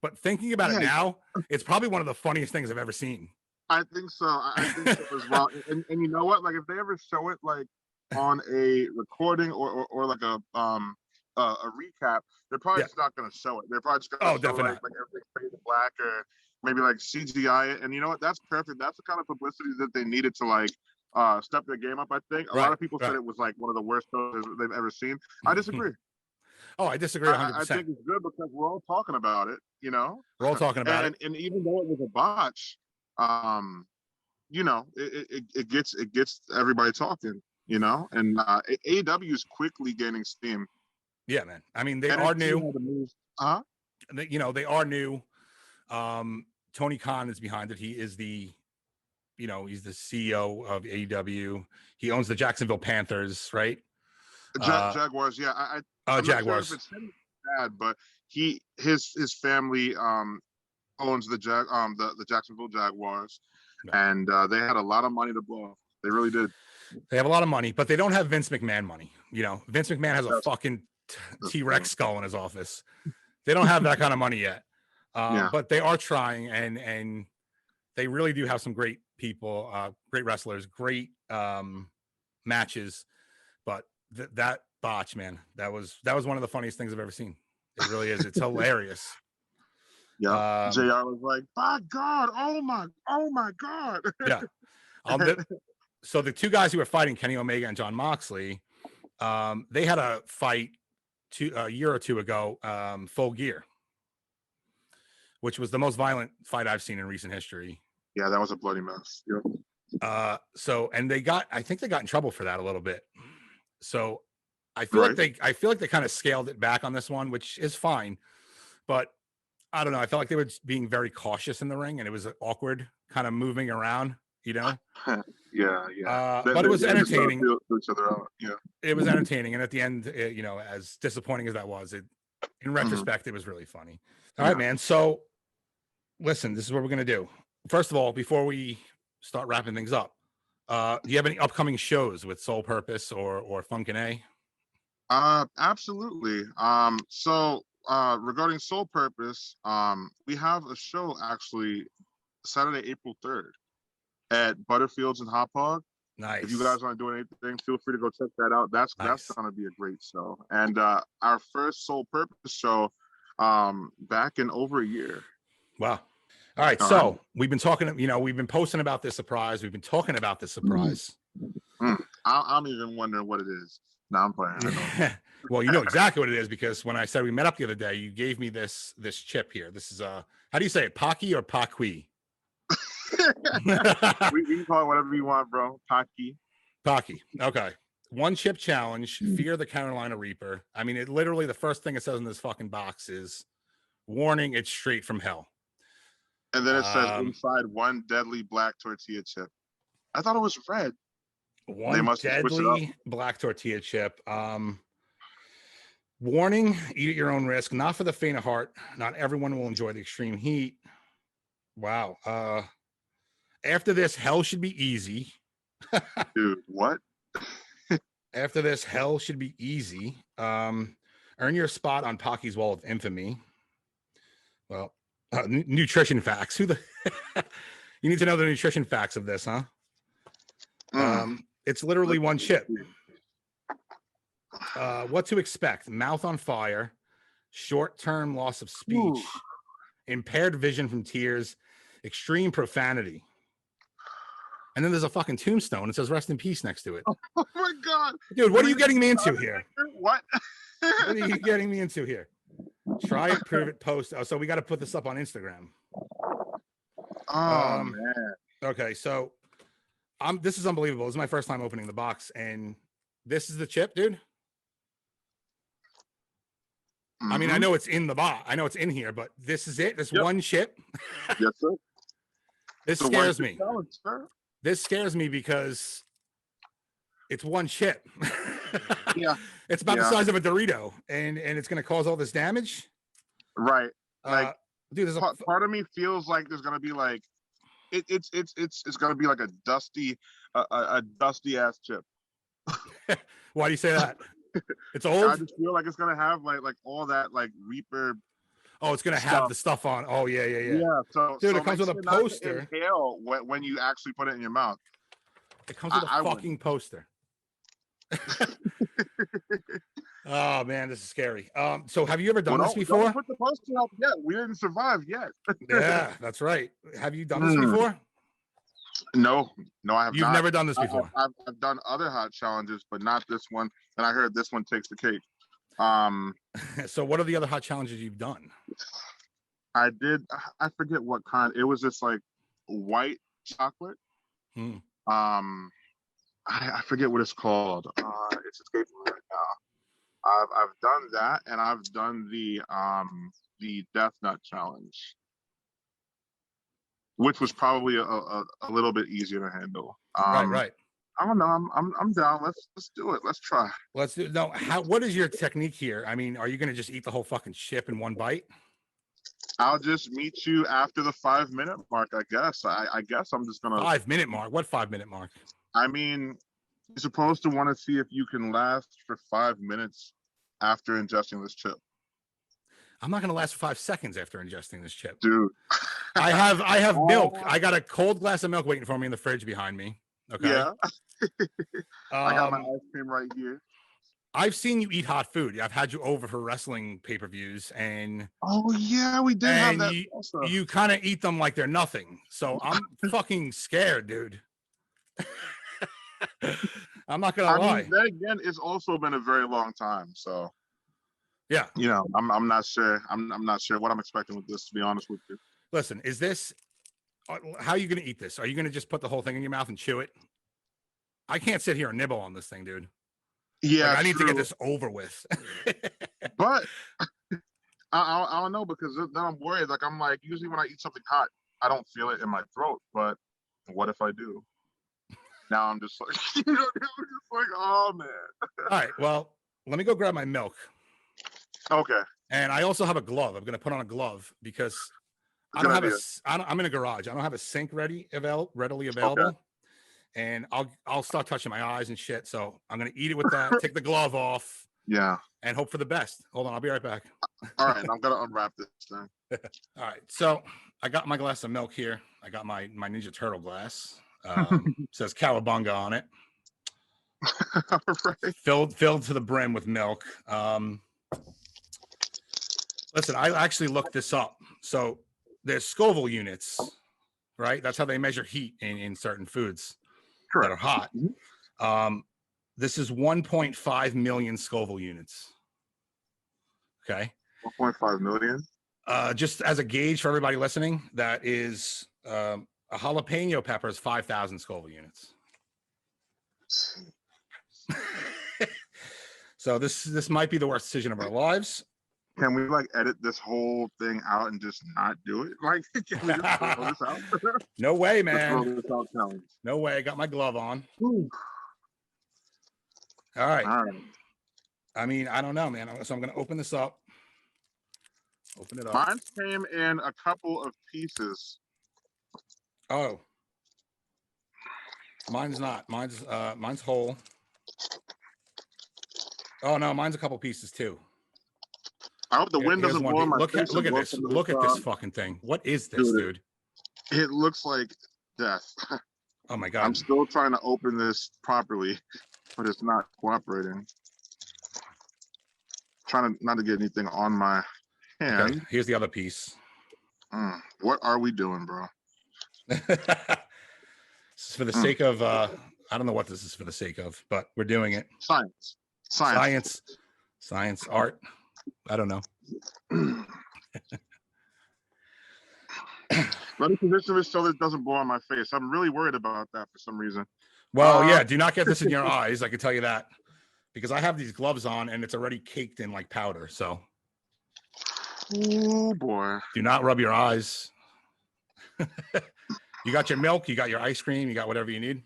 Speaker 2: But thinking about it now, it's probably one of the funniest things I've ever seen.
Speaker 3: I think so. I think so as well. And you know what? Like if they ever show it like on a recording or like a recap, they're probably just not gonna show it. They're probably just gonna show like everything faded black or maybe like CGI it. And you know what? That's perfect. That's the kind of publicity that they needed to like step their game up. I think a lot of people said it was like one of the worst shows they've ever seen. I disagree.
Speaker 2: I disagree 100%.
Speaker 3: I think it's good because we're all talking about it, you know.
Speaker 2: We're all talking about it,
Speaker 3: and even though it was a botch, you know, it gets everybody talking, you know. And AEW is quickly gaining steam.
Speaker 2: Yeah, man. I mean, they are new. You know, they are new. Tony Khan is behind it. He is he's the CEO of AEW. He owns the Jacksonville Panthers, right?
Speaker 3: Jaguars, yeah. I'm
Speaker 2: Jaguars.
Speaker 3: Not sure if it's his dad, but his family owns the Jacksonville Jaguars, and they had a lot of money to blow. They really did.
Speaker 2: They have a lot of money, but they don't have Vince McMahon money. You know, Vince McMahon has a fucking T-Rex skull in his office. They don't have that kind of money yet. But they are trying, and they really do have some great people, great wrestlers, great matches. But that botch, man, that was one of the funniest things I've ever seen. It really is. It's hilarious.
Speaker 3: Yeah. JR was like, by God, oh my God.
Speaker 2: Yeah. So the 2 guys who were fighting, Kenny Omega and Jon Moxley, they had a fight a year or 2 ago, Full Gear, which was the most violent fight I've seen in recent history.
Speaker 3: Yeah, that was a bloody mess. Yep.
Speaker 2: And I think they got in trouble for that a little bit. So I feel like they kind of scaled it back on this one, which is fine. But I don't know. I felt like they were being very cautious in the ring, and it was awkward, kind of moving around, you know?
Speaker 3: Yeah.
Speaker 2: But it was entertaining.
Speaker 3: Each other out. Yeah.
Speaker 2: It was entertaining. And at the end, you know, as disappointing as that was, in retrospect, it was really funny. All right, man. So listen, this is what we're going to do. First of all, before we start wrapping things up, do you have any upcoming shows with Soul Purpose or Funkin' A?
Speaker 3: Absolutely. So regarding Soul Purpose, we have a show actually Saturday, April 3rd at Butterfields and Hop Hog.
Speaker 2: Nice.
Speaker 3: If you guys aren't doing anything, feel free to go check that out. That's going to be a great show. And our first Soul Purpose show back in over a year.
Speaker 2: Wow. All right. So we've been talking, you know, we've been posting about this surprise. We've been talking about this surprise.
Speaker 3: I'm even wondering what it is. No, I'm playing.
Speaker 2: Well, you know exactly what it is, because when I said we met up the other day, you gave me this chip here. This is how do you say it? Paqui or Paqui?
Speaker 3: we can call it whatever you want, bro. Paqui.
Speaker 2: Okay. One chip challenge. Fear the Carolina Reaper. I mean, it literally, the first thing it says in this fucking box is warning, it's straight from hell.
Speaker 3: And then it says inside one deadly black tortilla chip. I thought it was red.
Speaker 2: One deadly black tortilla chip. Warning, eat at your own risk. Not for the faint of heart. Not everyone will enjoy the extreme heat. Wow. After this, hell should be easy.
Speaker 3: Dude, what?
Speaker 2: After this, hell should be easy. Earn your spot on Paqui's Wall of Infamy. Well, nutrition facts. Who the? You need to know the nutrition facts of this, huh? It's literally one chip. What to expect: mouth on fire, short-term loss of speech, impaired vision from tears, extreme profanity. And then there's a fucking tombstone. It says "Rest in peace" next to it.
Speaker 3: Oh my god,
Speaker 2: dude! What are you getting me into here?
Speaker 3: What?
Speaker 2: What are you getting me into here? Try it, prove it, post. Oh, so we got to put this up on Instagram.
Speaker 3: Oh man.
Speaker 2: Okay, so this is unbelievable. This is my first time opening the box, and this is the chip, dude. I mean, I know it's in the box. I know it's in here, but this is it. This one chip.
Speaker 3: Yes, sir.
Speaker 2: This scares me. This scares me because it's one chip.
Speaker 3: Yeah.
Speaker 2: It's about the size of a Dorito, and it's going to cause all this damage.
Speaker 3: Right. Like,
Speaker 2: dude, there's
Speaker 3: part of me feels like there's going to be like it's going to be like a dusty ass chip.
Speaker 2: Why do you say that? It's old.
Speaker 3: I just feel like it's going to have like all that like Reaper.
Speaker 2: Oh, it's going to have the stuff on. Oh, yeah.
Speaker 3: Yeah. So,
Speaker 2: dude, it comes with a poster.
Speaker 3: Inhale when you actually put it in your mouth.
Speaker 2: It comes with a fucking poster. Oh man, this is scary. So have you ever done this before?
Speaker 3: Don't put the poster up yet. We didn't survive yet.
Speaker 2: Yeah, that's right. Have you done this before?
Speaker 3: No, I have not.
Speaker 2: You've never done this before.
Speaker 3: I've done other hot challenges, but not this one. And I heard this one takes the cake.
Speaker 2: So what are the other hot challenges you've done?
Speaker 3: I forget what kind. It was just like white chocolate. I forget what it's called. It's escaping me right now. I've done that, and I've done the Death Nut challenge, which was probably a little bit easier to handle.
Speaker 2: Right.
Speaker 3: I don't know. I'm down. Let's do it. Let's try.
Speaker 2: Let's do. No, what is your technique here? I mean, are you going to just eat the whole fucking chip in one bite?
Speaker 3: I'll just meet you after the 5-minute mark. I guess. I guess I'm just gonna
Speaker 2: 5-minute mark. What 5-minute mark?
Speaker 3: I mean, you're supposed to want to see if you can last for 5 minutes after ingesting this chip.
Speaker 2: I'm not going to last for 5 seconds after ingesting this chip,
Speaker 3: dude.
Speaker 2: I have milk. I got a cold glass of milk waiting for me in the fridge behind me. Okay.
Speaker 3: Yeah. I got my ice cream right here.
Speaker 2: I've seen you eat hot food. I've had you over for wrestling pay-per-views, and
Speaker 3: oh yeah, we did have that.
Speaker 2: You kind of eat them like they're nothing. So I'm fucking scared, dude. I'm not gonna lie.
Speaker 3: Mean, then again, it's also been a very long time. So
Speaker 2: yeah,
Speaker 3: you know, I'm not sure. I'm not sure what I'm expecting with this. To be honest with you.
Speaker 2: Listen, is this? How are you gonna eat this? Are you gonna just put the whole thing in your mouth and chew it? I can't sit here and nibble on this thing, dude.
Speaker 3: Yeah,
Speaker 2: like, I need to get this over with.
Speaker 3: But I don't know, because then I'm worried. Like, I'm like, usually when I eat something hot, I don't feel it in my throat. But what if I do? Now I'm just like, oh man.
Speaker 2: All right, well, let me go grab my milk.
Speaker 3: Okay.
Speaker 2: And I also have a glove. I'm gonna put on a glove because I'm in a garage. I don't have a sink readily available. Okay. And I'll start touching my eyes and shit. So I'm gonna eat it with that. Take the glove off.
Speaker 3: Yeah.
Speaker 2: And hope for the best. Hold on, I'll be right back.
Speaker 3: All right, I'm gonna unwrap this thing.
Speaker 2: All right, so I got my glass of milk here. I got my Ninja Turtle glass. Says Cowabunga on it.
Speaker 3: Right.
Speaker 2: Filled to the brim with milk. Listen, I actually looked this up. So there's Scoville units, right? That's how they measure heat in certain foods. Correct. That are hot. Mm-hmm. This is 1.5 million Scoville units. Okay.
Speaker 3: 1.5 million.
Speaker 2: Just as a gauge for everybody listening, that is A jalapeno pepper is 5,000 Scoville units. So this might be the worst decision of our lives.
Speaker 3: Can we like edit this whole thing out and just not do it? Like, can we just throw this out?
Speaker 2: No way,
Speaker 3: Let's
Speaker 2: man.
Speaker 3: throw this out challenge.
Speaker 2: No way. I got my glove on.
Speaker 3: Ooh.
Speaker 2: All right.
Speaker 3: All right.
Speaker 2: I mean, I don't know, man. So I'm going to open this up. Open it up.
Speaker 3: Mine came in a couple of pieces.
Speaker 2: Oh. Mine's not. Mine's whole. Oh no, mine's a couple pieces too.
Speaker 3: I hope the wind doesn't blow in my face.
Speaker 2: Look at this. Look at this fucking thing. What is this, dude?
Speaker 3: It looks like death.
Speaker 2: Oh my God.
Speaker 3: I'm still trying to open this properly, but it's not cooperating. Trying not to get anything on my hand.
Speaker 2: Okay, here's the other piece.
Speaker 3: What are we doing, bro?
Speaker 2: This is for the sake of I don't know what this is for the sake of, but we're doing it. Science, art. I don't know.
Speaker 3: Let me position this so this doesn't blow on my face. I'm really worried about that for some reason.
Speaker 2: Well, yeah, do not get this in your eyes. I can tell you that, because I have these gloves on and it's already caked in like powder. So,
Speaker 3: oh boy,
Speaker 2: do not rub your eyes. You got your milk, you got your ice cream, you got whatever you need.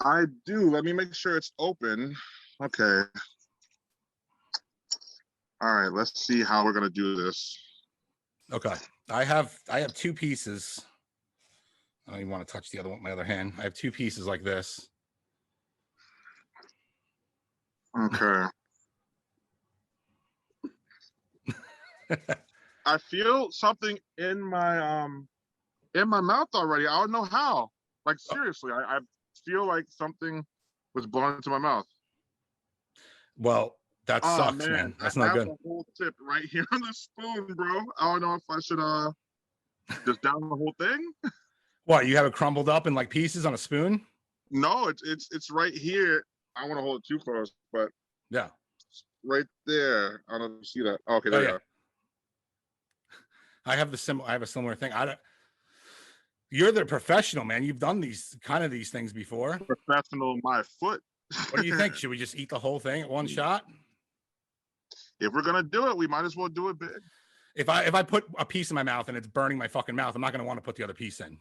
Speaker 3: I do. Let me make sure it's open. Okay. All right, let's see how we're gonna do this.
Speaker 2: Okay. I have two pieces. I don't even want to touch the other one with my other hand. I have two pieces like this.
Speaker 3: Okay. I feel something in my mouth already. I don't know how. Like seriously, I feel like something was blown into my mouth.
Speaker 2: Well, that sucks, man. That's not good.
Speaker 3: The whole tip right here on the spoon, bro. I don't know if I should just down the whole thing.
Speaker 2: What, you have it crumbled up in like pieces on a spoon?
Speaker 3: No, it's right here. I want to hold it too close, but
Speaker 2: yeah,
Speaker 3: right there. I don't know if you see that. Oh, okay, there you go.
Speaker 2: I have a similar thing. You're the professional, man. You've done these things before.
Speaker 3: Professional, my foot.
Speaker 2: What do you think? Should we just eat the whole thing at one shot?
Speaker 3: If we're gonna do it, we might as well do it big.
Speaker 2: If I put a piece in my mouth and it's burning my fucking mouth, I'm not gonna want to put the other piece in.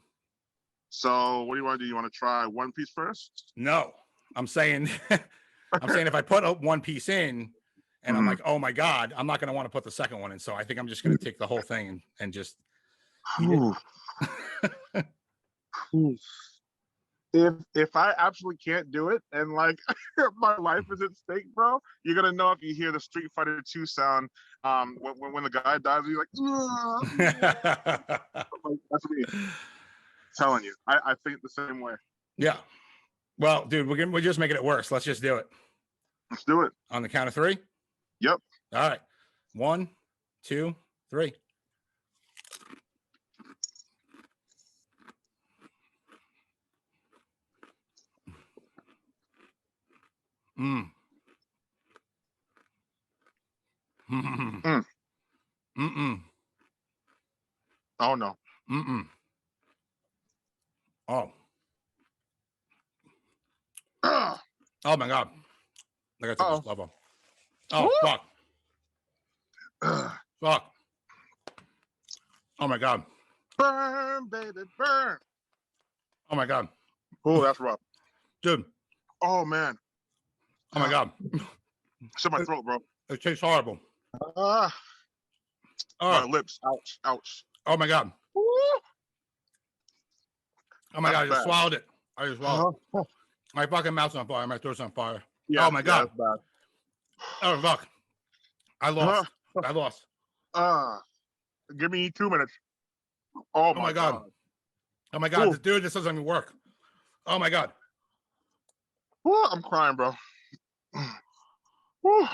Speaker 3: So what do you want to do? You want to try one piece first?
Speaker 2: No, I'm saying if I put one piece in and I'm like, oh my God, I'm not gonna want to put the second one in. So I think I'm just gonna take the whole thing and just eat it.
Speaker 3: If I absolutely can't do it and like my life is at stake, bro, you're gonna know if you hear the Street Fighter 2 sound when the guy dies. You're like, that's me. Telling you, I think the same way.
Speaker 2: Yeah. Well, dude, we're just making it worse. Let's just do it.
Speaker 3: Let's do it
Speaker 2: on the count of three.
Speaker 3: Yep.
Speaker 2: All right. 1, 2, 3.
Speaker 3: Oh no.
Speaker 2: Oh. Oh my God. I gotta take this glove off. Oh, fuck. Fuck. Oh my God.
Speaker 3: Burn, baby, burn.
Speaker 2: Oh my God.
Speaker 3: Oh, that's rough.
Speaker 2: Dude.
Speaker 3: Oh man.
Speaker 2: Oh my God.
Speaker 3: It's in my throat, bro.
Speaker 2: It tastes horrible.
Speaker 3: My lips. Ouch. Ouch.
Speaker 2: Oh my God.
Speaker 3: Woo.
Speaker 2: Oh my God. I just swallowed it. I just swallowed it. My fucking mouth's on fire. My throat's on fire.
Speaker 3: Yeah,
Speaker 2: oh my God.
Speaker 3: That's bad.
Speaker 2: Oh fuck. I lost. I lost.
Speaker 3: Give me 2 minutes. Oh my God.
Speaker 2: Oh my God. Dude, this doesn't even work. Oh my God.
Speaker 3: Woo, I'm crying, bro. Woo.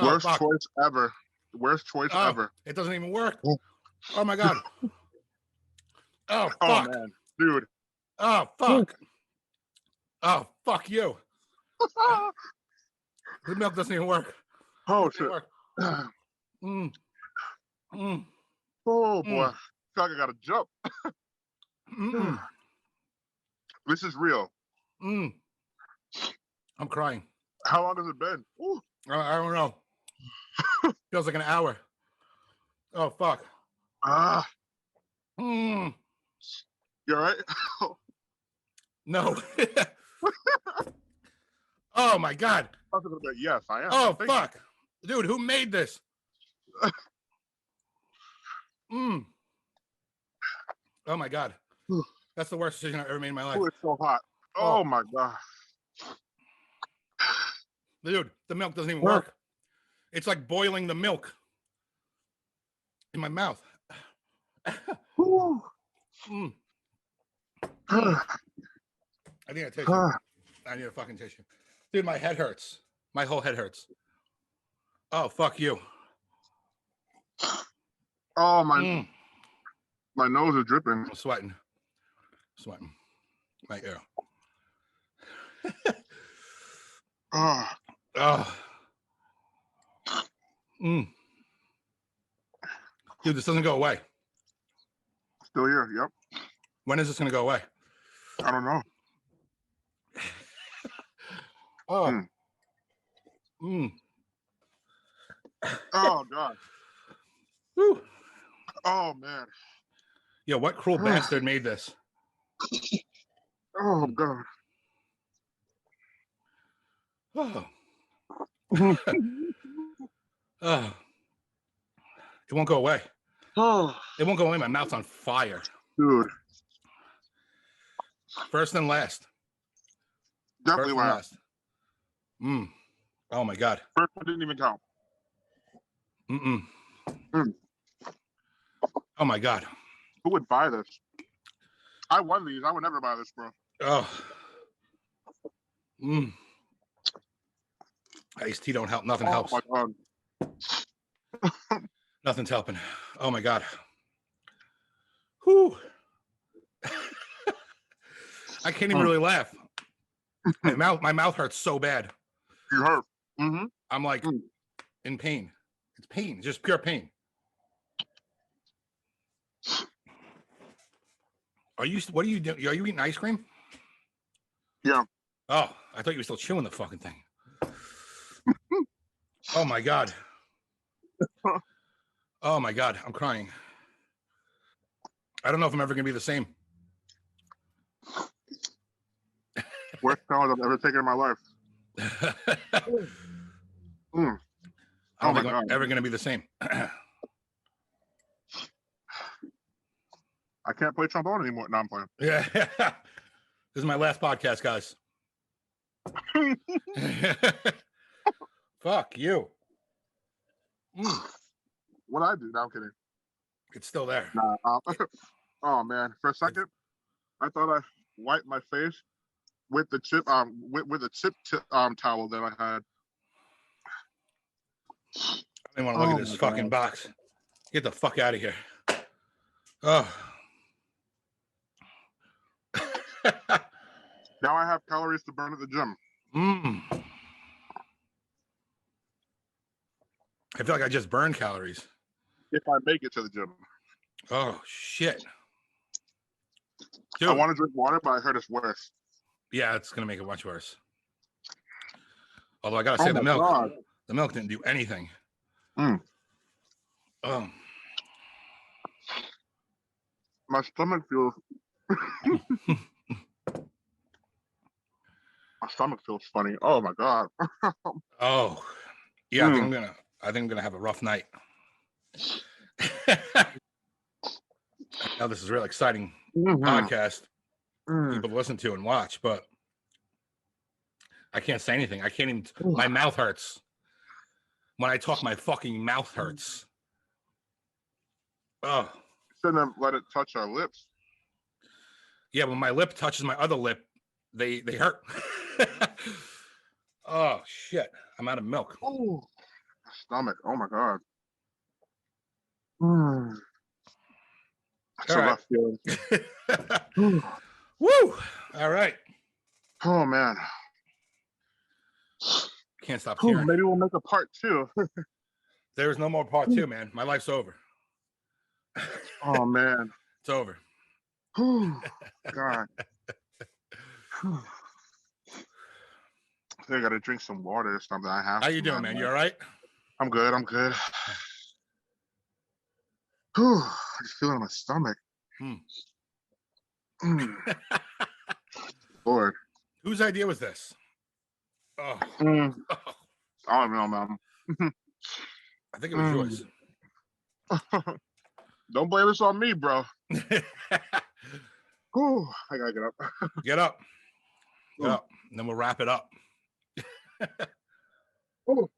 Speaker 3: Worst choice ever. Worst choice ever.
Speaker 2: It doesn't even work. Oh my God. Oh fuck.
Speaker 3: Oh man, dude.
Speaker 2: Oh fuck. Oh fuck you. The milk doesn't even work.
Speaker 3: Oh shit. Oh boy. feel like I gotta jump. This is real.
Speaker 2: I'm crying.
Speaker 3: How long has it been? Ooh.
Speaker 2: I don't know. Feels like an hour. Oh fuck.
Speaker 3: You all right?
Speaker 2: No. Oh my god.
Speaker 3: Yes, I am.
Speaker 2: Oh fuck. Dude, who made this? Oh my god. That's the worst decision I've ever made in my life.
Speaker 3: Oh, it's so hot. Oh my god.
Speaker 2: Dude, the milk doesn't even work. It's like boiling the milk in my mouth. I need a tissue. I need a fucking tissue. Dude, my head hurts. My whole head hurts. Oh, fuck you.
Speaker 3: Oh, my nose is dripping.
Speaker 2: I'm sweating. My ear. Dude, this doesn't go away.
Speaker 3: Still here, yep.
Speaker 2: When is this going to go away?
Speaker 3: I don't know. Oh, God.
Speaker 2: Whew.
Speaker 3: Oh, man.
Speaker 2: Yo, what cruel bastard made this?
Speaker 3: Oh, God.
Speaker 2: It won't go away. It won't go away. My mouth's on fire.
Speaker 3: Dude.
Speaker 2: First and last.
Speaker 3: Definitely last.
Speaker 2: Oh, my God.
Speaker 3: First one didn't even count.
Speaker 2: Oh, my God.
Speaker 3: Who would buy this? I won these. I would never buy this, bro.
Speaker 2: Iced tea don't help. Nothing helps.
Speaker 3: My God.
Speaker 2: Nothing's helping. Oh my God. Whew. I can't even really laugh. My mouth hurts so bad.
Speaker 3: You hurt.
Speaker 2: I'm like in pain. It's pain, just pure pain. What are you doing? Are you eating ice cream?
Speaker 3: Yeah.
Speaker 2: Oh, I thought you were still chewing the fucking thing. Oh my God. Oh my God, I'm crying. I don't know if I'm ever gonna be the same.
Speaker 3: Worst challenge I've ever taken in my life.
Speaker 2: I don't think I'm ever gonna be the same.
Speaker 3: I can't play trombone anymore. No, I'm playing.
Speaker 2: Yeah. This is my last podcast, guys. Fuck you.
Speaker 3: What I do? No, I'm kidding.
Speaker 2: It's still there.
Speaker 3: Nah. Oh man, for a second, I thought I wiped my face with the chip with a chip towel that I had.
Speaker 2: I didn't want to look at this fucking box. Get the fuck out of here. Oh.
Speaker 3: Now I have calories to burn at the gym.
Speaker 2: I feel like I just burned calories.
Speaker 3: If I make it to the gym.
Speaker 2: Oh shit. Dude.
Speaker 3: I want to drink water, but I heard it's worse.
Speaker 2: Yeah, it's gonna make it much worse. Although I gotta say the milk didn't do anything.
Speaker 3: My stomach feels my stomach feels funny. Oh my God.
Speaker 2: Oh yeah, I think I'm gonna have a rough night. Now this is a real exciting podcast people listen to and watch, but I can't say anything. I can't even. My mouth hurts when I talk. My fucking mouth hurts. Oh,
Speaker 3: shouldn't have let it touch our lips.
Speaker 2: Yeah, when my lip touches my other lip, they hurt. Oh shit! I'm out of milk.
Speaker 3: Oh, stomach. Oh my God. That's a rough feeling.
Speaker 2: Woo! All right.
Speaker 3: Oh man.
Speaker 2: Can't stop tearing.
Speaker 3: Maybe we'll make a part 2.
Speaker 2: There's no more part 2, man. My life's over.
Speaker 3: Oh man.
Speaker 2: It's over.
Speaker 3: Whew, God. Whew. I think I gotta drink some water or something. I have
Speaker 2: How
Speaker 3: to,
Speaker 2: you doing, man? You all right?
Speaker 3: I'm good. I'm good. Whew, I just feel it in my stomach. Lord.
Speaker 2: Whose idea was this? Oh.
Speaker 3: I don't know, man.
Speaker 2: I think it was yours.
Speaker 3: Don't blame this on me, bro. Whew, I gotta get up.
Speaker 2: Get up. Get up. And then we'll wrap it up.
Speaker 3: Oh.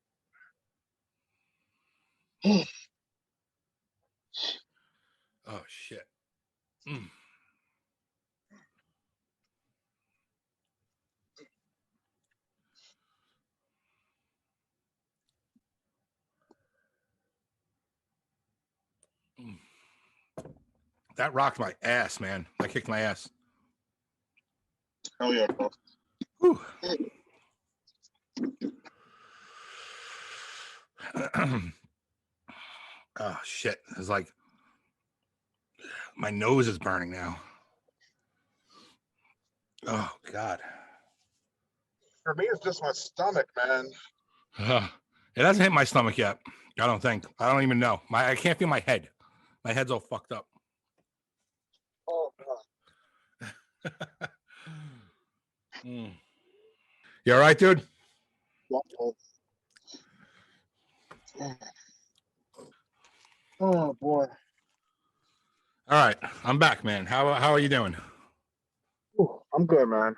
Speaker 2: Oh, shit. That rocked my ass, man. That kicked my ass.
Speaker 3: Hell yeah, bro.
Speaker 2: Whew. Oh, shit. It's like my nose is burning now. Oh, God.
Speaker 3: For me, it's just my stomach, man.
Speaker 2: It hasn't hit my stomach yet. I don't think. I don't even know. I can't feel my head. My head's all fucked up.
Speaker 3: Oh, God.
Speaker 2: You all right, dude?
Speaker 3: Oh, boy.
Speaker 2: All right. I'm back, man. How are you doing?
Speaker 3: Ooh, I'm good, man.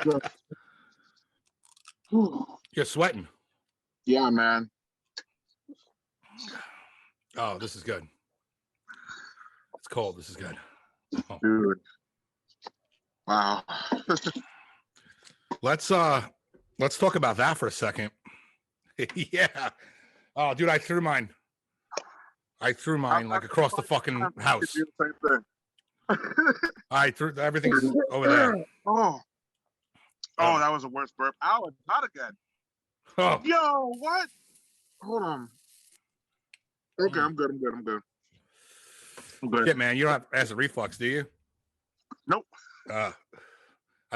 Speaker 3: Good.
Speaker 2: You're sweating.
Speaker 3: Yeah, man.
Speaker 2: Oh, this is good. It's cold. This is good. Oh.
Speaker 3: Dude. Wow.
Speaker 2: Let's talk about that for a second. Yeah. Oh, dude, I threw mine like across the fucking house.
Speaker 3: Same thing.
Speaker 2: I threw everything's over there.
Speaker 3: Oh, that was the worst burp. Ow, it's hot again.
Speaker 2: Oh.
Speaker 3: Yo, what? Hold on. Okay, I'm good. I'm good.
Speaker 2: Shit, man, you don't have acid reflux, do you?
Speaker 3: Nope.
Speaker 2: I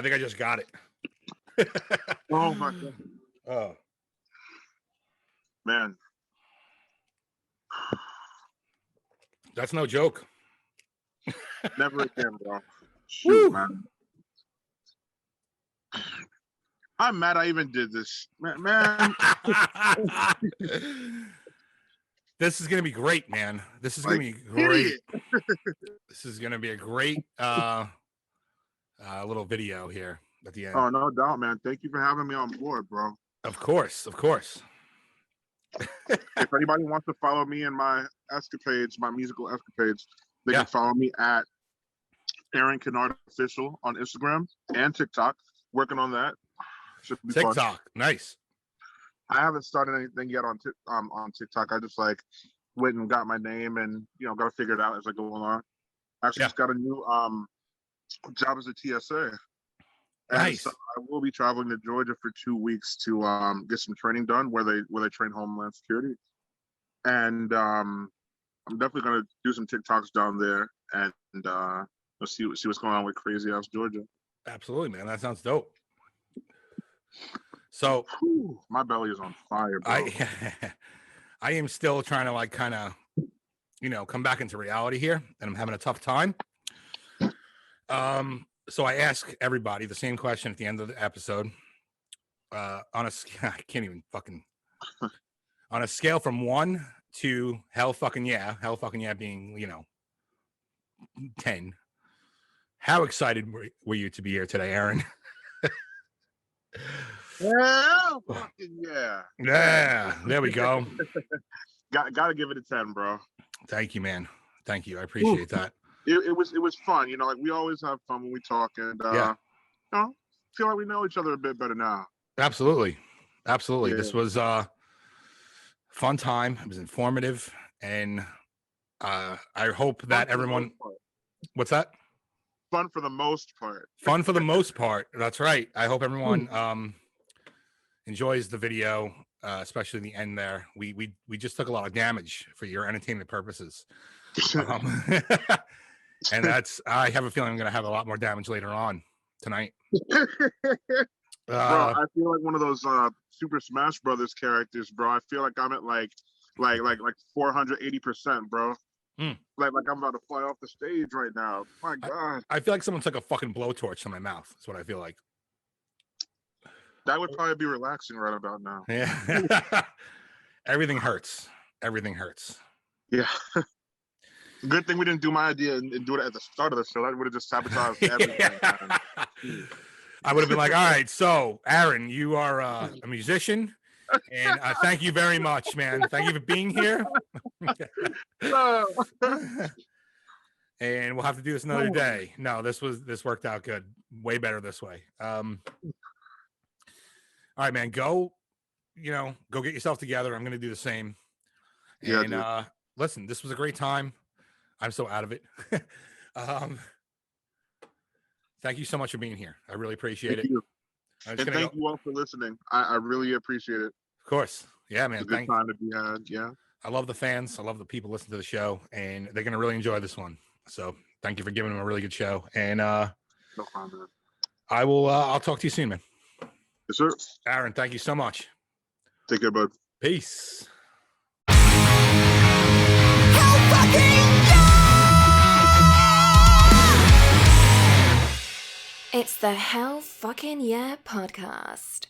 Speaker 2: think I just got it.
Speaker 3: Oh my God.
Speaker 2: Oh,
Speaker 3: man.
Speaker 2: That's no joke.
Speaker 3: Never again, bro. Shoot,
Speaker 2: Woo.
Speaker 3: man. I'm mad I even did this. Man.
Speaker 2: This is gonna be great, man. This is gonna be great. This is gonna be a great little video here at the end.
Speaker 3: Oh, no doubt, man. Thank you for having me on board, bro.
Speaker 2: Of course.
Speaker 3: If anybody wants to follow me in my escapades, my musical escapades, they can follow me at Aaron Kinard Official on Instagram and TikTok. Working on that. Should be
Speaker 2: TikTok,
Speaker 3: fun.
Speaker 2: nice.
Speaker 3: I haven't started anything yet on TikTok. I just went and got my name and got to figure it out as I go along. I actually just got a new job as a TSA.
Speaker 2: Nice.
Speaker 3: So I will be traveling to Georgia for 2 weeks to get some training done where they train Homeland Security. And I'm definitely gonna do some TikToks down there and see what's going on with crazy ass Georgia.
Speaker 2: Absolutely, man. That sounds dope. So
Speaker 3: my belly is on fire, bro.
Speaker 2: I am still trying to kind of come back into reality here, and I'm having a tough time. So I ask everybody the same question at the end of the episode. I can't even fucking on a scale from 1 to hell fucking yeah being 10. How excited were you to be here today, Aaron?
Speaker 3: Hell fucking yeah.
Speaker 2: Yeah, there we go.
Speaker 3: Gotta give it a 10, bro.
Speaker 2: Thank you, man. Thank you. I appreciate that.
Speaker 3: It was fun. We always have fun when we talk, and feel like we know each other a bit better now.
Speaker 2: Absolutely. Yeah. This was fun time. It was informative, and I hope that everyone. What's that?
Speaker 3: Fun for the most part.
Speaker 2: Fun for the most part. That's right. I hope everyone enjoys the video, especially the end there. We just took a lot of damage for your entertainment purposes. Um, and I have a feeling I'm going to have a lot more damage later on tonight.
Speaker 3: Bro, I feel like one of those Super Smash Brothers characters, bro. I feel like I'm at like 480%, bro. Like I'm about to fly off the stage right now. My God.
Speaker 2: I feel like someone took a fucking blowtorch to my mouth. That's what I feel like.
Speaker 3: That would probably be relaxing right about now.
Speaker 2: Yeah. Everything hurts. Everything hurts.
Speaker 3: Yeah. Good thing we didn't do my idea and do it at the start of the show. That would have just sabotaged everything.
Speaker 2: I would have been like, all right, so Aaron, you are a musician, and thank you very much, man. Thank you for being here. And we'll have to do this another day. No, this worked out good. Way better this way. All right, man, go get yourself together. I'm going to do the same.
Speaker 3: Yeah,
Speaker 2: and listen, this was a great time. I'm so out of it. Thank you so much for being here. I really appreciate it.
Speaker 3: And thank you all for listening. I really appreciate it.
Speaker 2: Of course. Yeah, man.
Speaker 3: It's a good time to be had. Yeah.
Speaker 2: I love the fans. I love the people listening to the show, and they're going to really enjoy this one. So thank you for giving them a really good show. And
Speaker 3: no problem.
Speaker 2: I'll talk to you soon, man.
Speaker 3: Yes, sir.
Speaker 2: Aaron, thank you so much.
Speaker 3: Take care, bud.
Speaker 2: Peace.
Speaker 1: Hell fucking yeah! It's the Hell Fucking Yeah podcast.